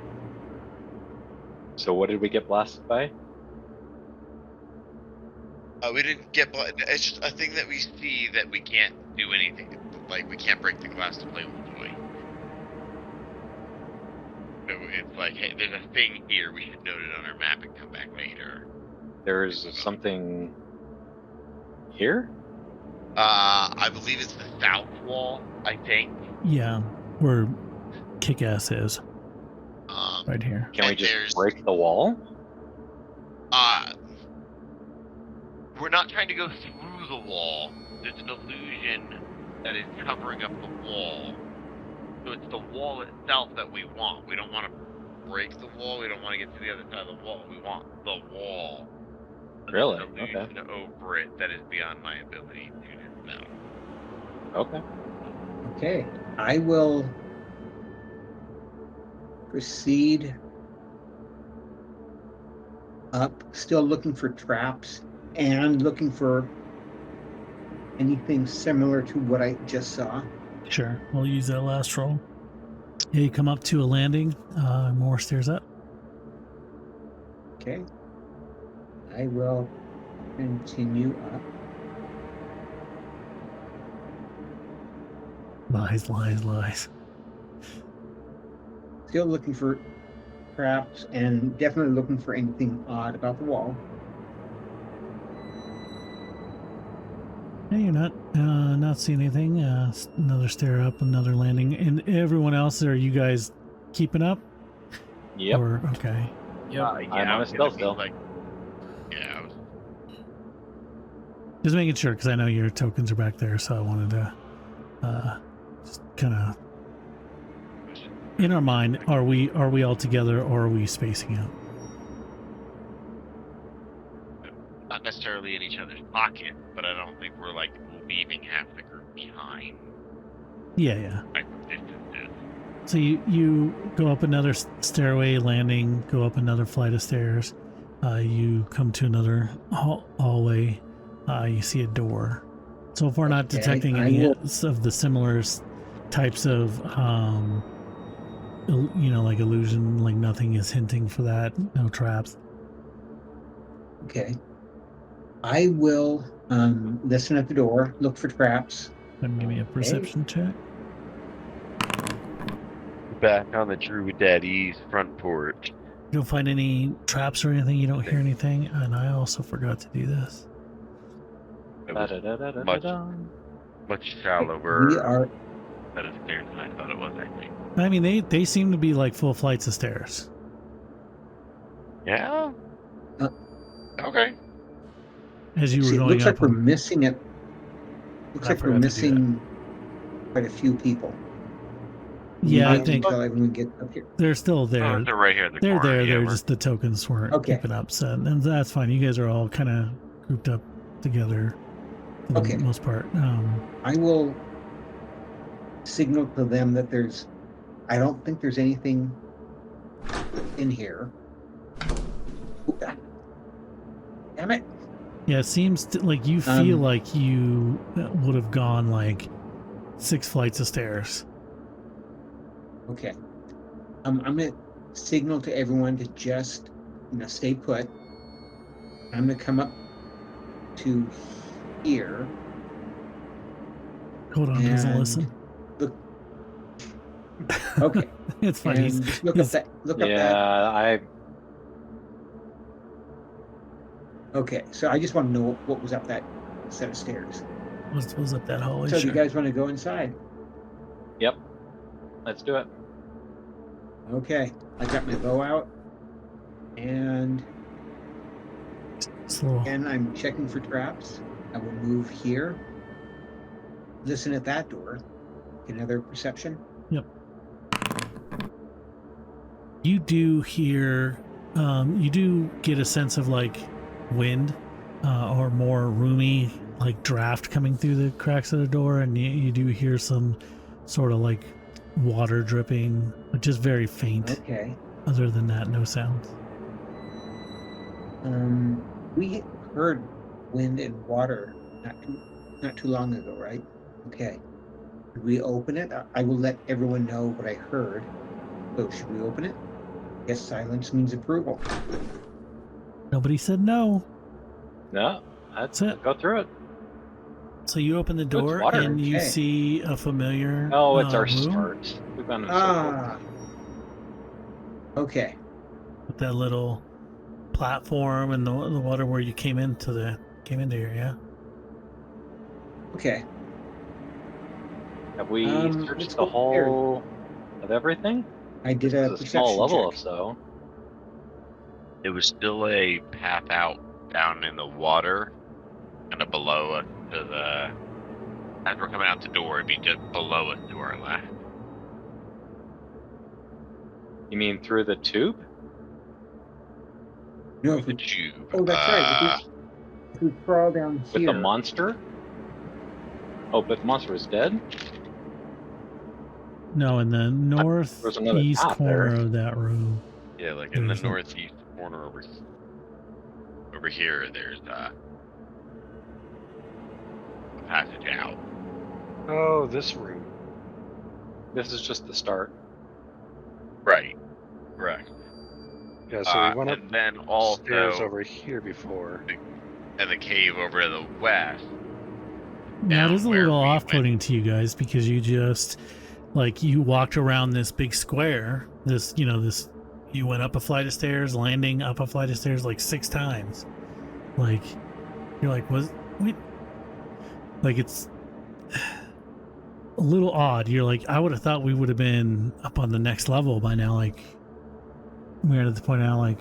So what did we get blasted by? We didn't get. It's just a thing that we see that we can't do anything. Like we can't break the glass to play with the toy. So it's like, hey, there's a thing here. We should note it on our map and come back later. There's something here? I believe it's the south wall. I think. Yeah, where Kick-Ass is. Um, Right here. Can we And just there's- break the wall? We're not trying to go through the wall. There's an illusion that is covering up the wall. So it's the wall itself that we want. We don't want to break the wall. We don't want to get to the other side of the wall. We want the wall. There's Really? an illusion over it that is beyond my ability to dispel. Okay. Okay, I will proceed up, still looking for traps and looking for anything similar to what I just saw. Sure, we'll use that last roll. Yeah, you come up to a landing, more stairs up. Okay, I will continue up. Lies, lies, lies. Still looking for traps and definitely looking for anything odd about the wall. Yeah, you're not seeing anything. Another stair up, another landing, and everyone else. Are you guys keeping up? Yep. Or okay. Yep. I'm on a stealth still. Like, yeah, I was Just making sure because I know your tokens are back there, so I wanted to just kind of in our mind. Are we all together or are we spacing out? not necessarily in each other's pocket, but I don't think we're like leaving half the group behind. Yeah. Like distances. So you go up another stairway landing, go up another flight of stairs. You come to another hallway. You see a door. So far, not Okay, detecting I any will- of the similar types of, like illusion. Like nothing is hinting for that. No traps. Okay. I will listen at the door, look for traps. Then give me a perception check. Back on the Drew Daddy's front porch. You don't find any traps or anything. You don't hear anything. And I also forgot to do this. It was Da-da-da-da-da-da. much We shallower are set of stairs than I thought it was, I think. I mean, they seem to be like full flights of stairs. Yeah? Uh, Okay. As you were see, it going looks up. like we're them. missing it. Looks I like we're forgot to do that. missing quite a few people. Yeah, I Wait think until everyone get up here. they're still there. Oh, they're right here in the They're corner. there. Yeah, They're we're- just the tokens weren't Okay. keeping up. So, and that's fine. You guys are all kind of grouped up together for the Okay. most part. I will signal to them that I don't think there's anything in here. Ooh, damn it. Yeah, it seems like you feel Um, like you would have gone like 6 flights of stairs. Okay. I'm going to signal to everyone to just, stay put. I'm going to come up to here. Hold on, he doesn't and listen. Look. Okay. It's funny. And just look he's- up that. Yeah, Okay, so I just want to know what was up that set of stairs. was up that hallway. So do Sure. you guys want to go inside? Yep. Let's do it. Okay, I got my bow out, and Slow. again, I'm checking for traps. I will move here. Listen at that door. Another perception. Yep. You do hear, you do get a sense of like wind or more roomy like draft coming through the cracks of the door, and you do hear some sort of like water dripping, but just very faint. Okay. Other than that, no sounds. We heard wind and water not too long ago, right? Okay. Should we open it? I will let everyone know what I heard. So should we open it? Yes, silence means approval. Nobody said no. No, That's it. Go through it. So you open the it's door water. and you Okay. see a familiar Oh, it's our room start. We've gone in a circle. Okay. with that little platform and the water where you came into here, yeah. Okay. Have we let's searched the go whole of everything? I did This a is a small perception level, check. so There was still a path out down in the water, kind of below us to the. As we're coming out the door, it'd be just below us to our left. you mean through the tube? No, Through the tube. oh, that's right. If we crawl down With here. the monster? Oh, but the monster is dead? No, in the There's another northeast path corner there. of that room. Yeah, like in the There's a- northeast corner over here, there's a passage out. Oh, this room. This is just the start. Right. Correct. Yeah, so we went up and then stairs also over here before. and the cave over to the west. Now, it down is a where little we off-putting to you guys because you just, like, you walked around this big square. You went up a flight of stairs, landing up a flight of stairs like 6 times. Like, you're like, wait. Like, it's a little odd. You're like, I would have thought we would have been up on the next level by now. Like, we're at the point now, like,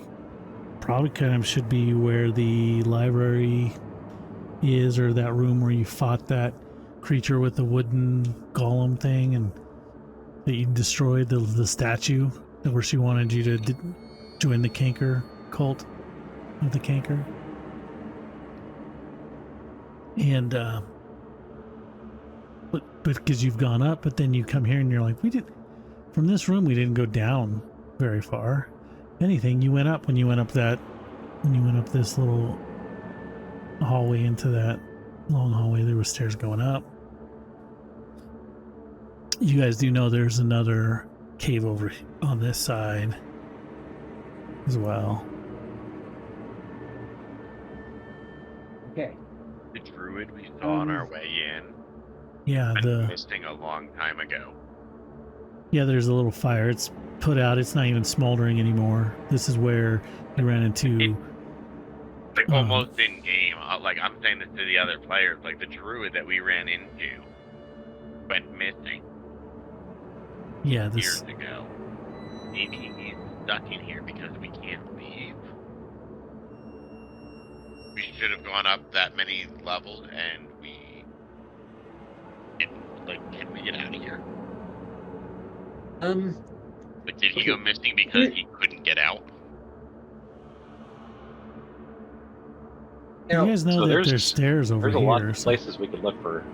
probably kind of should be where the library is, or that room where you fought that creature with the wooden golem thing and that you destroyed the statue where she wanted you to join the canker cult of the canker. And but because you've gone up, but then you come here and you're like, from this room we didn't go down very far. If anything, you went up when you went up this little hallway into that long hallway. There were stairs going up. You guys do know there's another cave over on this side as well. Okay. The druid we saw on our way in. Yeah, Went missing a long time ago. Yeah, there's a little fire. It's put out. It's not even smoldering anymore. This is where you ran into. Like almost in game. Like I'm saying this to the other players. Like the druid that we ran into went missing Yeah, years ago. Maybe he's stuck in here because we can't leave. We should have gone up that many levels and we didn't. Like, can we get out of here? But did he go missing because he couldn't get out? You guys know So that there's stairs over There's here. a lot of places we could look for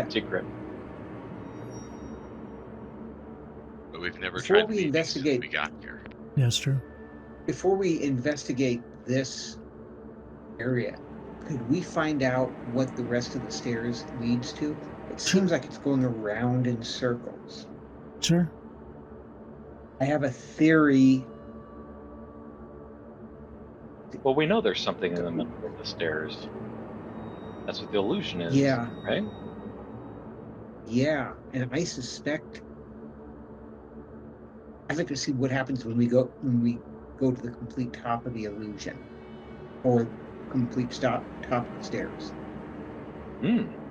secret. But we've never Before tried we to investigate- we got here. Yeah, that's true. Before we investigate this area, could we find out what the rest of the stairs leads to? It seems like it's going around in circles. Sure. I have a theory. Well, we know there's something in the middle of the stairs. That's what the illusion is. Yeah. Right? Yeah, and I suspect. I'd like to see what happens when we go to the complete top of the illusion, or complete top of the stairs.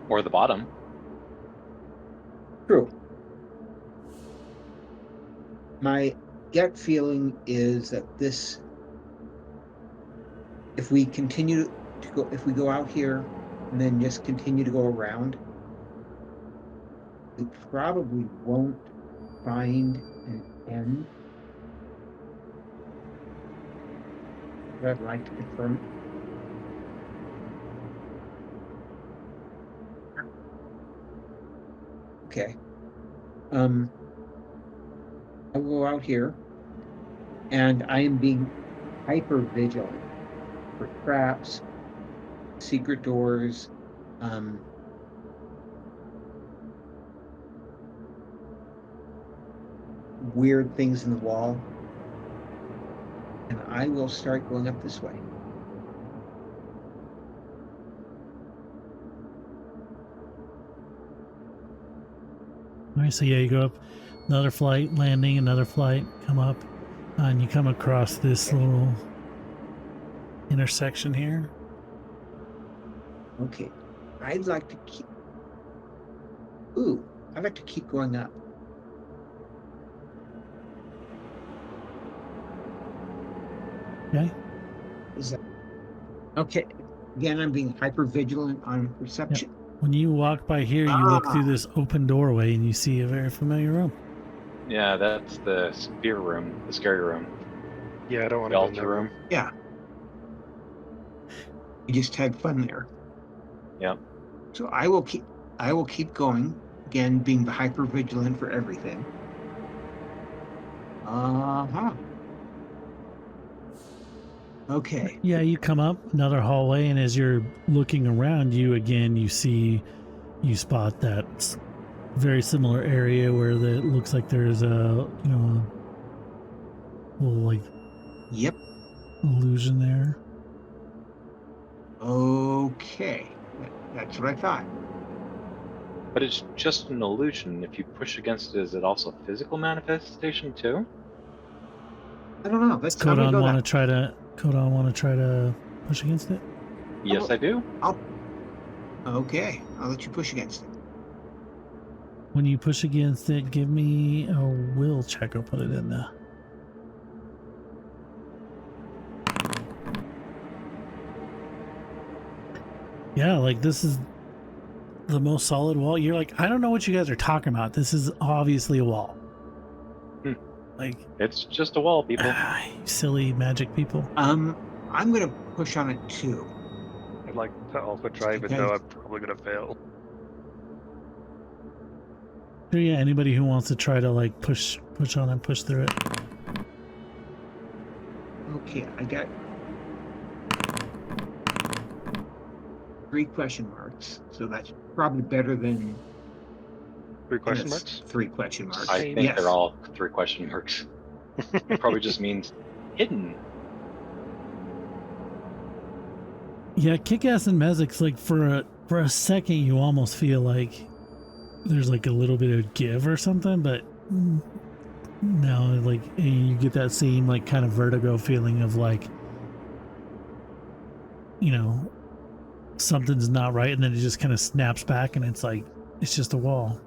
Or the bottom. True. My gut feeling is that this, if we continue to go, if we go out here and then just continue to go around, we probably won't find an end. But I'd like to confirm. Okay. I will go out here, and I am being hyper vigilant for traps, secret doors, weird things in the wall. And I will start going up this way. All right, so yeah, you go up another flight, landing, another flight, come up, and you come across this little intersection here. Okay. I'd like to keep. Ooh, I'd like to keep going up. Okay. Is that okay? Again, I'm being hyper vigilant on perception. When you walk by here, you look through this open doorway and you see a very familiar room. Yeah, that's the fear room, the scary room. Yeah, I don't want The to go in altar that room. Yeah. We just had fun there. Yep. So I will keep going. Again, being the hyper vigilant for everything. Okay. Yeah, you come up another hallway, and as you're looking around you again, you spot that very similar area where it looks like there's a little like illusion there. Okay, that's what I thought. But it's just an illusion. If you push against it, is it also physical manifestation too? I don't know. Does Codon want to try to push against it? Yes, I do. Okay, I'll let you push against it. When you push against it, give me a will check. I'll put it in there. Yeah, like this is the most solid wall. You're like, I don't know what you guys are talking about. This is obviously a wall. Like, it's just a wall, people. Silly magic people. I'm gonna push on it too. I'd like to also try, even though I'm probably gonna fail. Sure, yeah. Anybody who wants to try to like push on and push through it. Okay, I got 3 question marks, so that's probably better than 3 question marks? 3 question marks. I think they're all 3 question marks. It probably just means hidden. Yeah, Kick-Ass and Mezik's like for a second you almost feel like there's like a little bit of give or something, but no, like you get that same like kind of vertigo feeling of like, something's not right, and then it just kind of snaps back and it's like it's just a wall.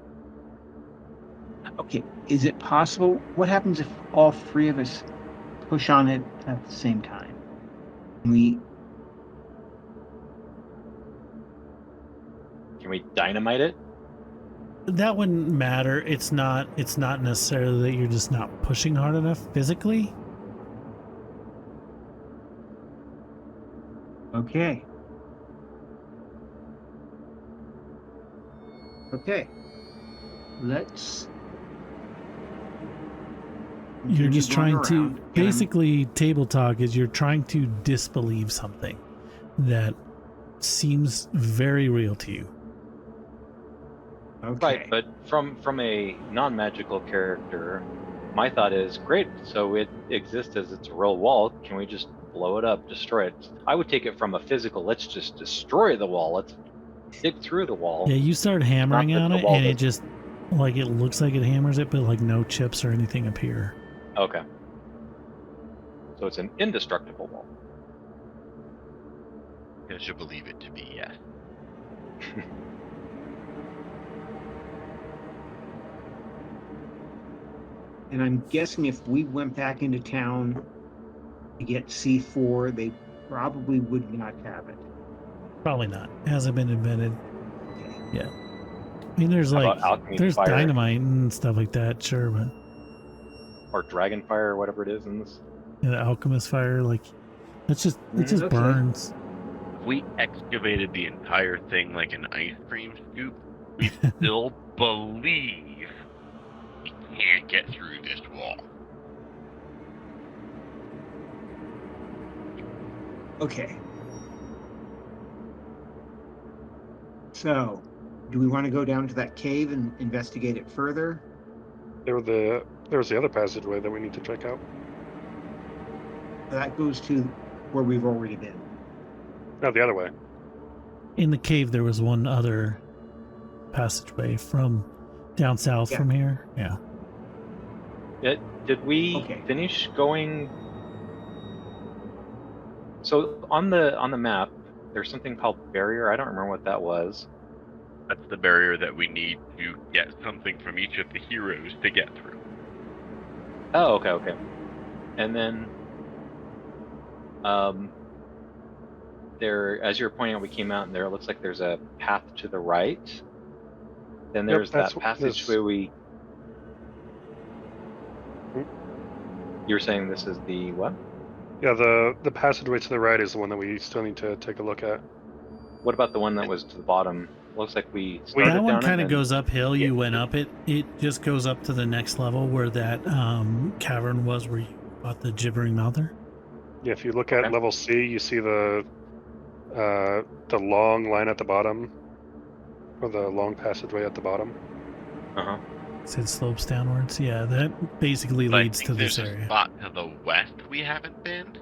Okay, is it possible? What happens if all 3 of us push on it at the same time? Can we dynamite it? That wouldn't matter. It's not necessarily that you're just not pushing hard enough physically. Okay. Let's. You're just trying to basically table talk is you're trying to disbelieve something that seems very real to you. Okay. Right, but from a non-magical character, my thought is great. So it exists as it's a real wall. Can we just blow it up, destroy it? I would take it from a physical. Let's just destroy the wall. Let's dig through the wall. Yeah, you start hammering on it, and it just like it looks like it hammers it, but like no chips or anything appear. Okay. So it's an indestructible wall. I should believe it to be, yes. And I'm guessing if we went back into town to get C4, they probably would not have it. Probably not. It hasn't been invented. Okay. I mean, there's How like about alchemy there's fire? dynamite and stuff like that, sure, but Or dragon fire, or whatever it is in this. the alchemist fire, like it just Okay. burns. If we excavated the entire thing like an ice cream scoop, we still believe we can't get through this wall. Okay. So, do we want to go down to that cave and investigate it further? There's the other passageway that we need to check out. That goes to where we've already been. No, the other way. In the cave, there was one other passageway from down south from here. Yeah. Did we finish going? So on the map, there's something called barrier. I don't remember what that was. That's the barrier that we need to get something from each of the heroes to get through. Oh, okay. And then, there, as you're pointing out, we came out and there. It looks like there's a path to the right. Then there's that passageway we. You were saying this is the what? Yeah, the passageway to the right is the one that we still need to take a look at. What about the one that was to the bottom? Looks like we started That one down kind it of and- goes uphill. You went up it. It just goes up to the next level where that cavern was, where you fought the gibbering mouther. Yeah, if you look at level C, you see the long line at the bottom, or the long passageway at the bottom. So it slopes downwards. Yeah, that basically But I leads think to this there's area. a spot to the west we haven't been,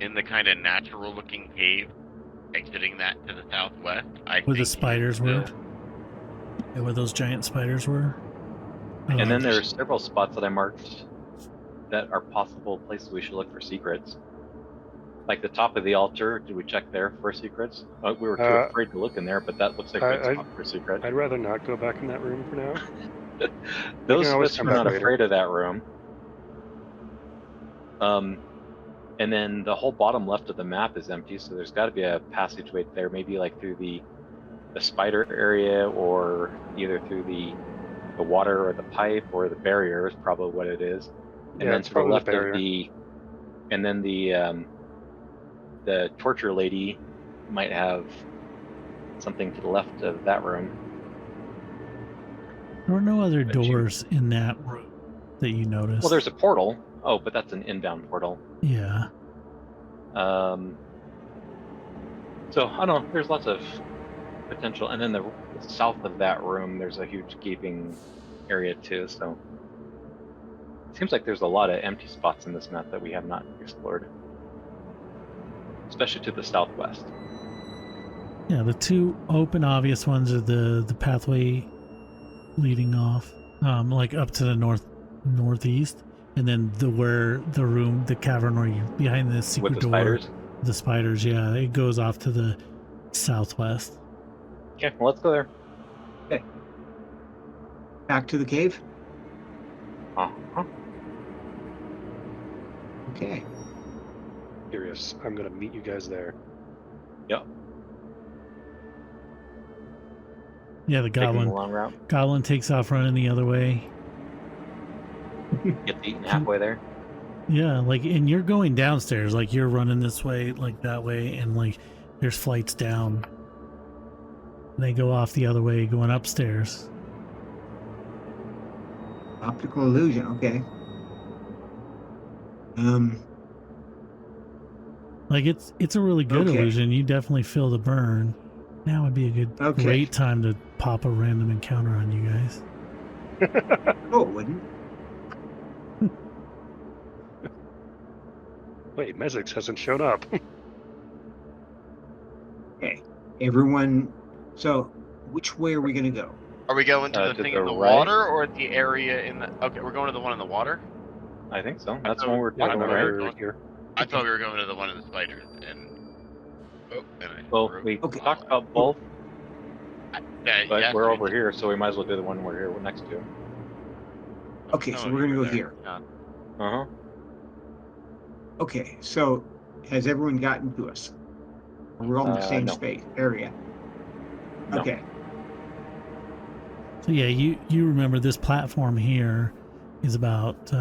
in the kind of natural-looking cave, exiting that to the southwest. Where the spiders were. Yeah, where those giant spiders were. And then there's several spots that I marked that are possible places we should look for secrets. Like the top of the altar, did we check there for secrets? We were too afraid to look in there, but that looks like a good spot for a secret. I'd rather not go back in that room for now. Those of us who are not afraid of that room. And then the whole bottom left of the map is empty, so there's got to be a passageway there, maybe like through the spider area, or either through the water or the pipe or the barrier is probably what it is. And Yeah, then it's to the probably left the barrier. of the torture lady might have something to the left of that room. There were no other doors in that room that you noticed. Well, there's a portal. Oh, but that's an inbound portal. Yeah. So I don't know. There's lots of potential, and then the south of that room, there's a huge gaping area too. So it seems like there's a lot of empty spots in this map that we have not explored, especially to the southwest. Yeah, the two open obvious ones are the pathway leading off, like up to the northeast, and then the cavern where you behind the secret With the door. spiders? The spiders, yeah, it goes off to the southwest. Okay, well, let's go there. Okay. Back to the cave? Okay. Curious. I'm gonna meet you guys there. Yep. Yeah, the Taking goblin. the long route. Goblin takes off running the other way. Gets eaten halfway there. Yeah, like, and you're going downstairs, like you're running this way, like that way, and like there's flights down. They go off the other way, going upstairs. Optical illusion, okay. Like it's a really good Okay. illusion. You definitely feel the burn. Now would be a great time to pop a random encounter on you guys. Oh, it wouldn't. Wait, Mezix hasn't shown up. Okay. Everyone, so which way are we going to go? Are we going to the To thing the in the right? water or the area in the? Okay, we're going to the one in the water. I think so. That's thought- what we're Yeah, talking about, we're right? here. I thought we were going to the one in the spiders. And Well, we talked about both, but yeah, we're over here, so we might as well do the one we're here next to. Okay, so Oh, we're gonna you were go there. here. Yeah. Uh-huh. Okay, so has everyone gotten to us? We're all in the same No. space area. No. Okay. So yeah, you remember this platform here is about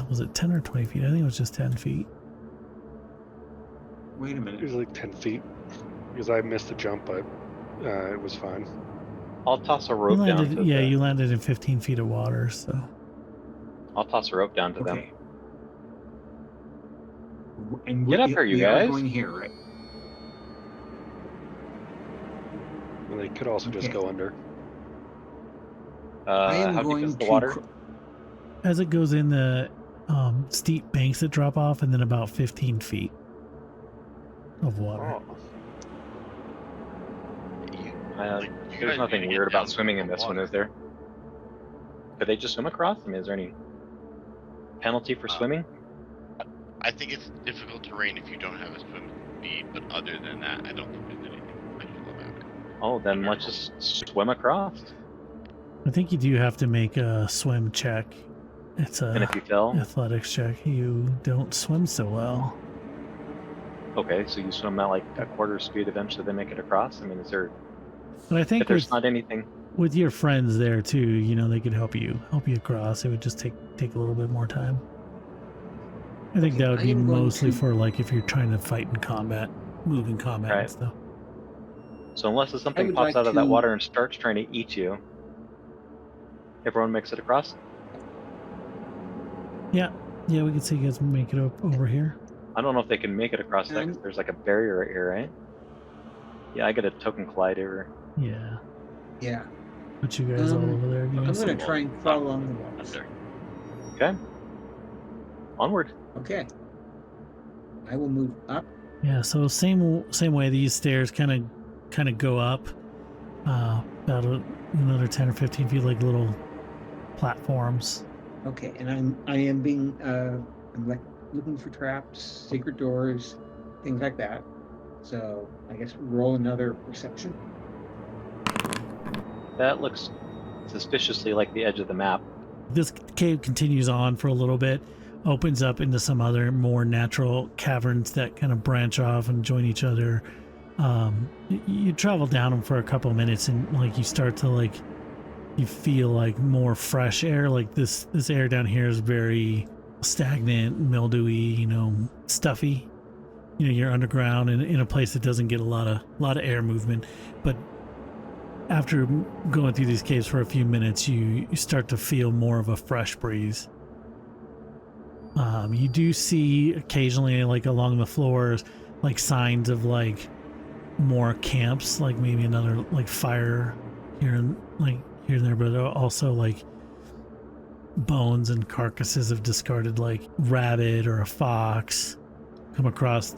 was it 10 or 20 feet? I think it was just 10 feet. Wait a It minute. was like 10 feet because I missed the jump, but it was fine. I'll toss a You rope down landed, to yeah, the... you landed in 15 feet of water, so I'll toss a rope down to them. Okay. And Get up here, you we are guys. going here, right? And they could also just Okay. go under. I am How deep going is the to water? as it goes in the steep banks that drop off, and then about 15 feet of water. Oh. Like, you There's guys need nothing to weird get down about swimming in the this one, water. is there? Could they just swim across? I mean, is there any penalty for swimming? I think it's difficult terrain if you don't have a swim speed, but other than that, I don't think there's anything special about it. Oh, then let's just swim across. I think you do have to make a swim check. It's And a if you fell, athletics check. You don't swim so well. okay, so you swim at like a quarter speed, eventually they make it across. I mean, is there... But I think If there's with, not anything... with your friends there too, you know, they could help you across. It would just take a little bit more time. I think Okay, that would I be am going mostly to- for like if you're trying to fight in combat, move in combat and Right. stuff. So unless something would pops like out of that to- water and starts trying to eat you, everyone makes it across? Yeah, we can see you guys make it up over here. I don't know if they can make it across that, 'cause And- there's like a barrier right here, right? Yeah, I get a token collider. Yeah, Yeah. put you guys all over there. Give me a I'm going sec. to try and follow along the walls. Under. Okay. Onward. Okay. I will move up. Yeah, so same way. These stairs kind of go up about another 10 or 15 feet, like little platforms. Okay, and I am being I'm like looking for traps, secret doors, things like that. So I guess roll another perception. That looks suspiciously like the edge of the map. This cave continues on for a little bit, opens up into some other more natural caverns that kind of branch off and join each other. You travel down them for a couple of minutes, and like you start to like, you feel like more fresh air. Like this air down here is very stagnant, mildewy, you know, stuffy. You know, you're underground in a place that doesn't get a lot of air movement, but after going through these caves for a few minutes, you start to feel more of a fresh breeze. You do see occasionally, like along the floors, like signs of like more camps, like maybe another like fire here and there, but also like bones and carcasses of discarded like rabbit or a fox. Come across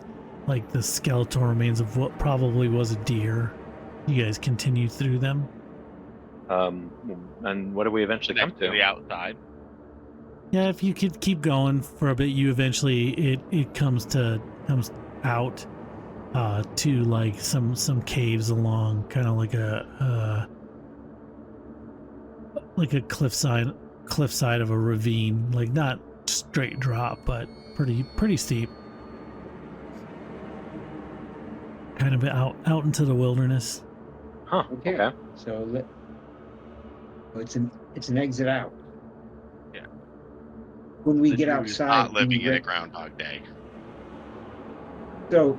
like the skeletal remains of what probably was a deer. You guys continue through them. And what do we eventually come Next to to? the outside. Yeah, if you could keep going for a bit, you eventually it comes out to like some caves along kind of like a cliffside of a ravine, like not straight drop, but pretty steep. Kind of out into the wilderness. Huh, okay. So it's an exit out. Yeah. When we The get dude is outside, not we living in a get- Groundhog Day. So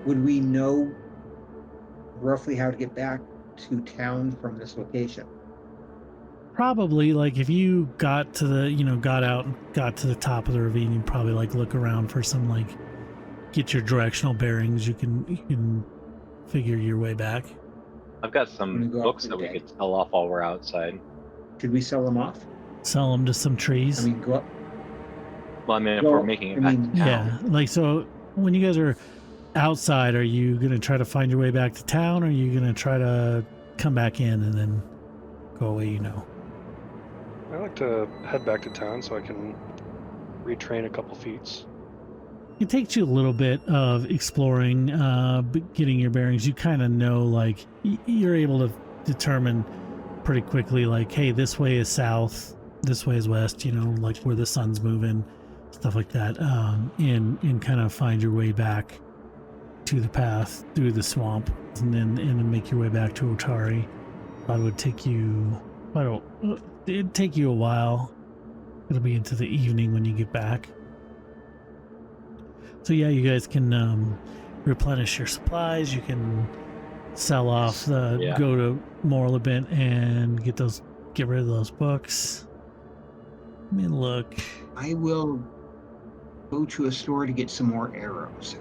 would we know roughly how to get back to town from this location? Probably, like if you got to the got out and got to the top of the ravine, you'd probably like look around for some like get your directional bearings. You can figure your way back. I've got I'm some gonna go out books for that the we day. could sell off while we're outside. Should we sell them off? Sell them to some trees. I mean, go up. Well, I mean, if Well, we're making it I back mean- to town. Yeah, like so when you guys are outside, are you gonna try to find your way back to town, or are you gonna try to come back in and then go away? I like to head back to town so I can retrain a couple feats. It takes you a little bit of exploring, getting your bearings. You kind of know, like you're able to determine pretty quickly, like, hey, this way is south, this way is west, you know, like where the sun's moving, stuff like that, and kind of find your way back to the path through the swamp, and then make your way back to Otari. That would take you, it'd take you a while. It'll be into the evening when you get back. So yeah, you guys can replenish your supplies. You can sell off go to Morlabent and get rid of those books. Let me look. I will go to a store to get some more arrows.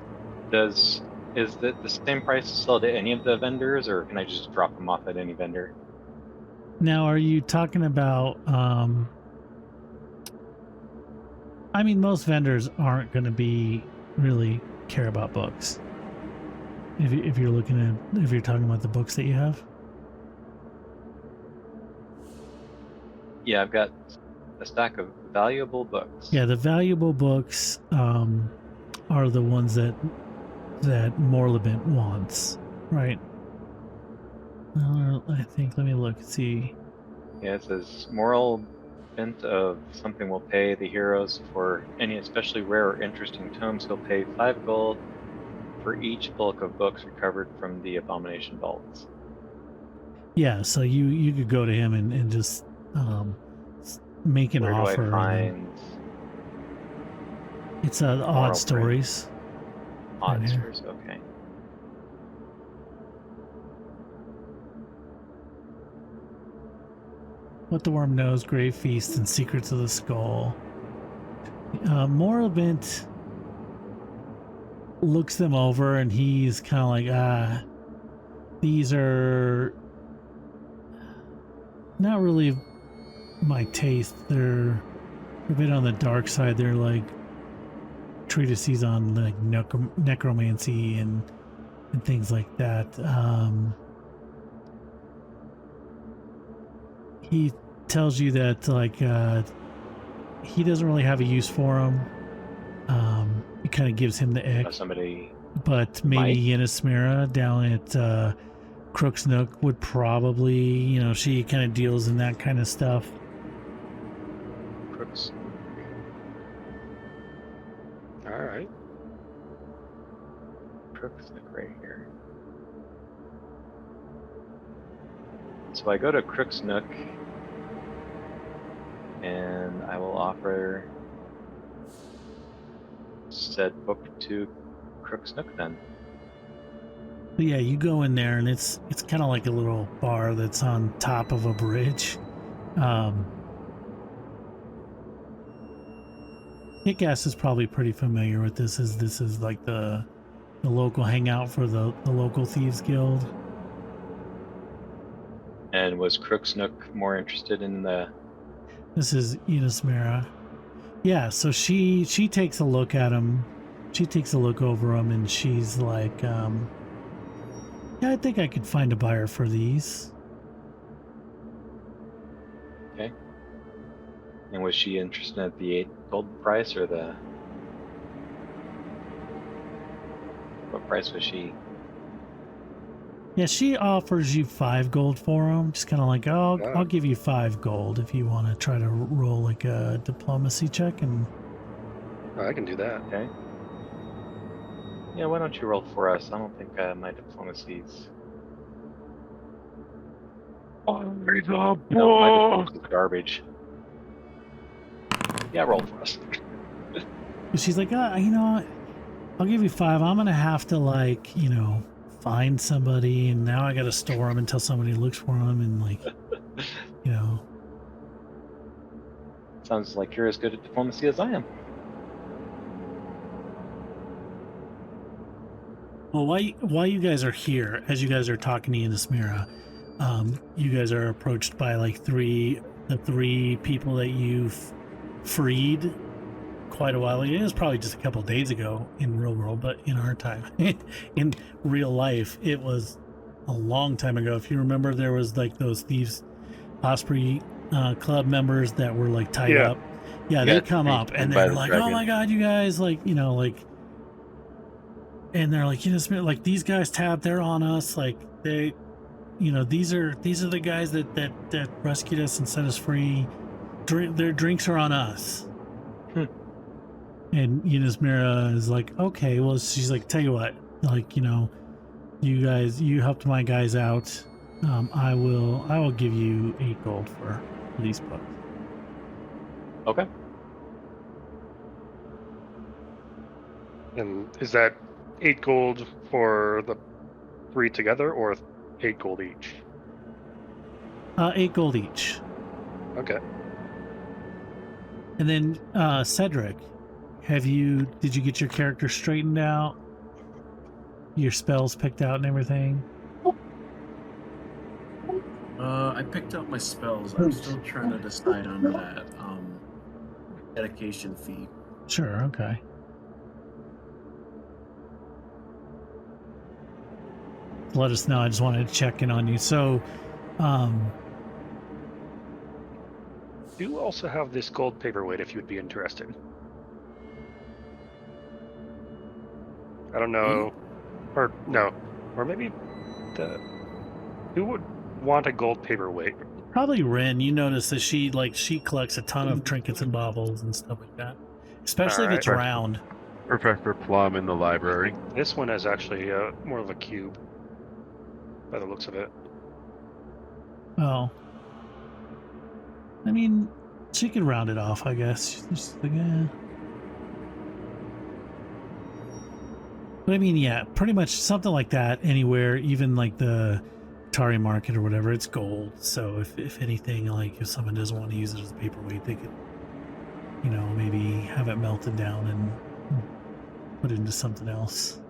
Is the same price sold to any of the vendors, or can I just drop them off at any vendor? Now, are you talking about? I mean, most vendors aren't going to be really care about books. If you're talking about the books that you have. Yeah, I've got a stack of valuable books. Yeah, the valuable books are the ones that Morlabent wants, right? I think, let me look, see. Yeah, it says moral bent of something will pay the heroes for any especially rare or interesting tomes. He'll pay 5 gold for each bulk of books recovered from the Abomination Vaults. Yeah, so you could go to him and just make an offer. Where do I find? It's Odd Stories. Odd Stories, okay. What the Worm Knows, Grave Feast, and Secrets of the Skull. Morlabent looks them over and he's kind of like, these are not really my taste. They're a bit on the dark side. They're like treatises on like necromancy and things like that. He tells you that like he doesn't really have a use for them. It kind of gives him the ick. Somebody, but maybe Yennesimira down at Crook's Nook would probably, you know, she kind of deals in that kind of stuff. Crooks. All right. Crook's Nook right here. So I go to Crook's Nook, and I will offer said book to Crook's Nook then. But yeah, you go in there, and it's kind of like a little bar that's on top of a bridge. Kick-Ass is probably pretty familiar with this. This is like the local hangout for the local Thieves Guild. And was Crook's Nook more interested in the... This is Yennesimira. Yeah, so she takes a look at him. She takes a look over him, and she's like, yeah, I think I could find a buyer for these. Okay. And was she interested at the 8 gold price, or the... What price was she? Yeah, she offers you 5 gold for them. Just kind of like, oh, Wow. I'll give you 5 gold if you want to try to roll like a diplomacy check. And I can do that. Okay. Yeah, why don't you roll for us? I don't think my diplomacy's... No, my diplomacy's garbage. Yeah, roll for us. she's like, you know, I'll give you 5. I'm going to have to, like, you know, find somebody, and now I got to store them until somebody looks for them, and, like, you know. Sounds like you're as good at diplomacy as I am. Well, while you guys are here, as you guys are talking to Yennesimira, you guys are approached by like the three people that you've freed quite a while ago. It was probably just a couple of days ago in real world, but in our time, in real life, it was a long time ago. If you remember, there was like those Thieves Osprey club members that were like tied up. Yeah, they come up and they're like, "Oh my god, you guys!" Like, you know, like, and they're like, you know, like these guys tabbed. They're on us. Like they you know, these are the guys that rescued us and set us free. Their drinks are on us. And Mira is like, okay, well, she's like, tell you what, like, you know, you helped my guys out. I will give you 8 gold for these books. Okay. And is that 8 gold for the 3 together, or 8 gold each? 8 gold each. Okay. And then Cedric, did you get your character straightened out? Your spells picked out and everything? I picked up my spells. I'm still trying to decide on that dedication fee. Sure, okay. Let us know. I just wanted to check in on you. So, Do also have this gold paperweight if you would be interested. I don't know, or no, or maybe who would want a gold paperweight? probably Ren. You notice that she collects a ton of trinkets and baubles and stuff like that, especially if it's Alright. round. Professor Plum in the library. This one is actually more of a cube, by the looks of it. Oh, I mean, she could round it off, I guess. She's just like, eh. But I mean, yeah, pretty much something like that anywhere, even like the Atari market or whatever, it's gold. So if anything, like if someone doesn't want to use it as a paperweight, they could, you know, maybe have it melted down and put it into something else.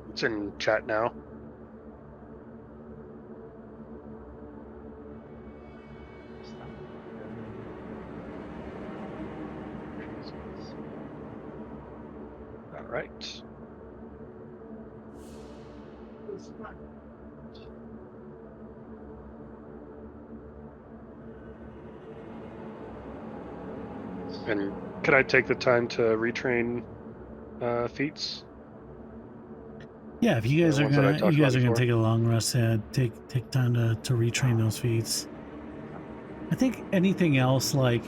It's in chat now. All right. And could I take the time to retrain feats? Yeah, if you guys The are ones that I gonna talked about before. take a long rest, take time to retrain those feats. I think anything else, like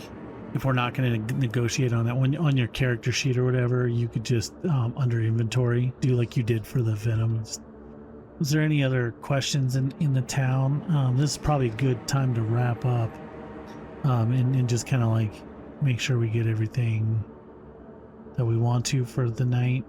if we're not going to negotiate on that one on your character sheet or whatever, you could just under inventory do like you did for the venoms. Was there any other questions in the town? This is probably a good time to wrap up and just kind of like make sure we get everything that we want to for the night.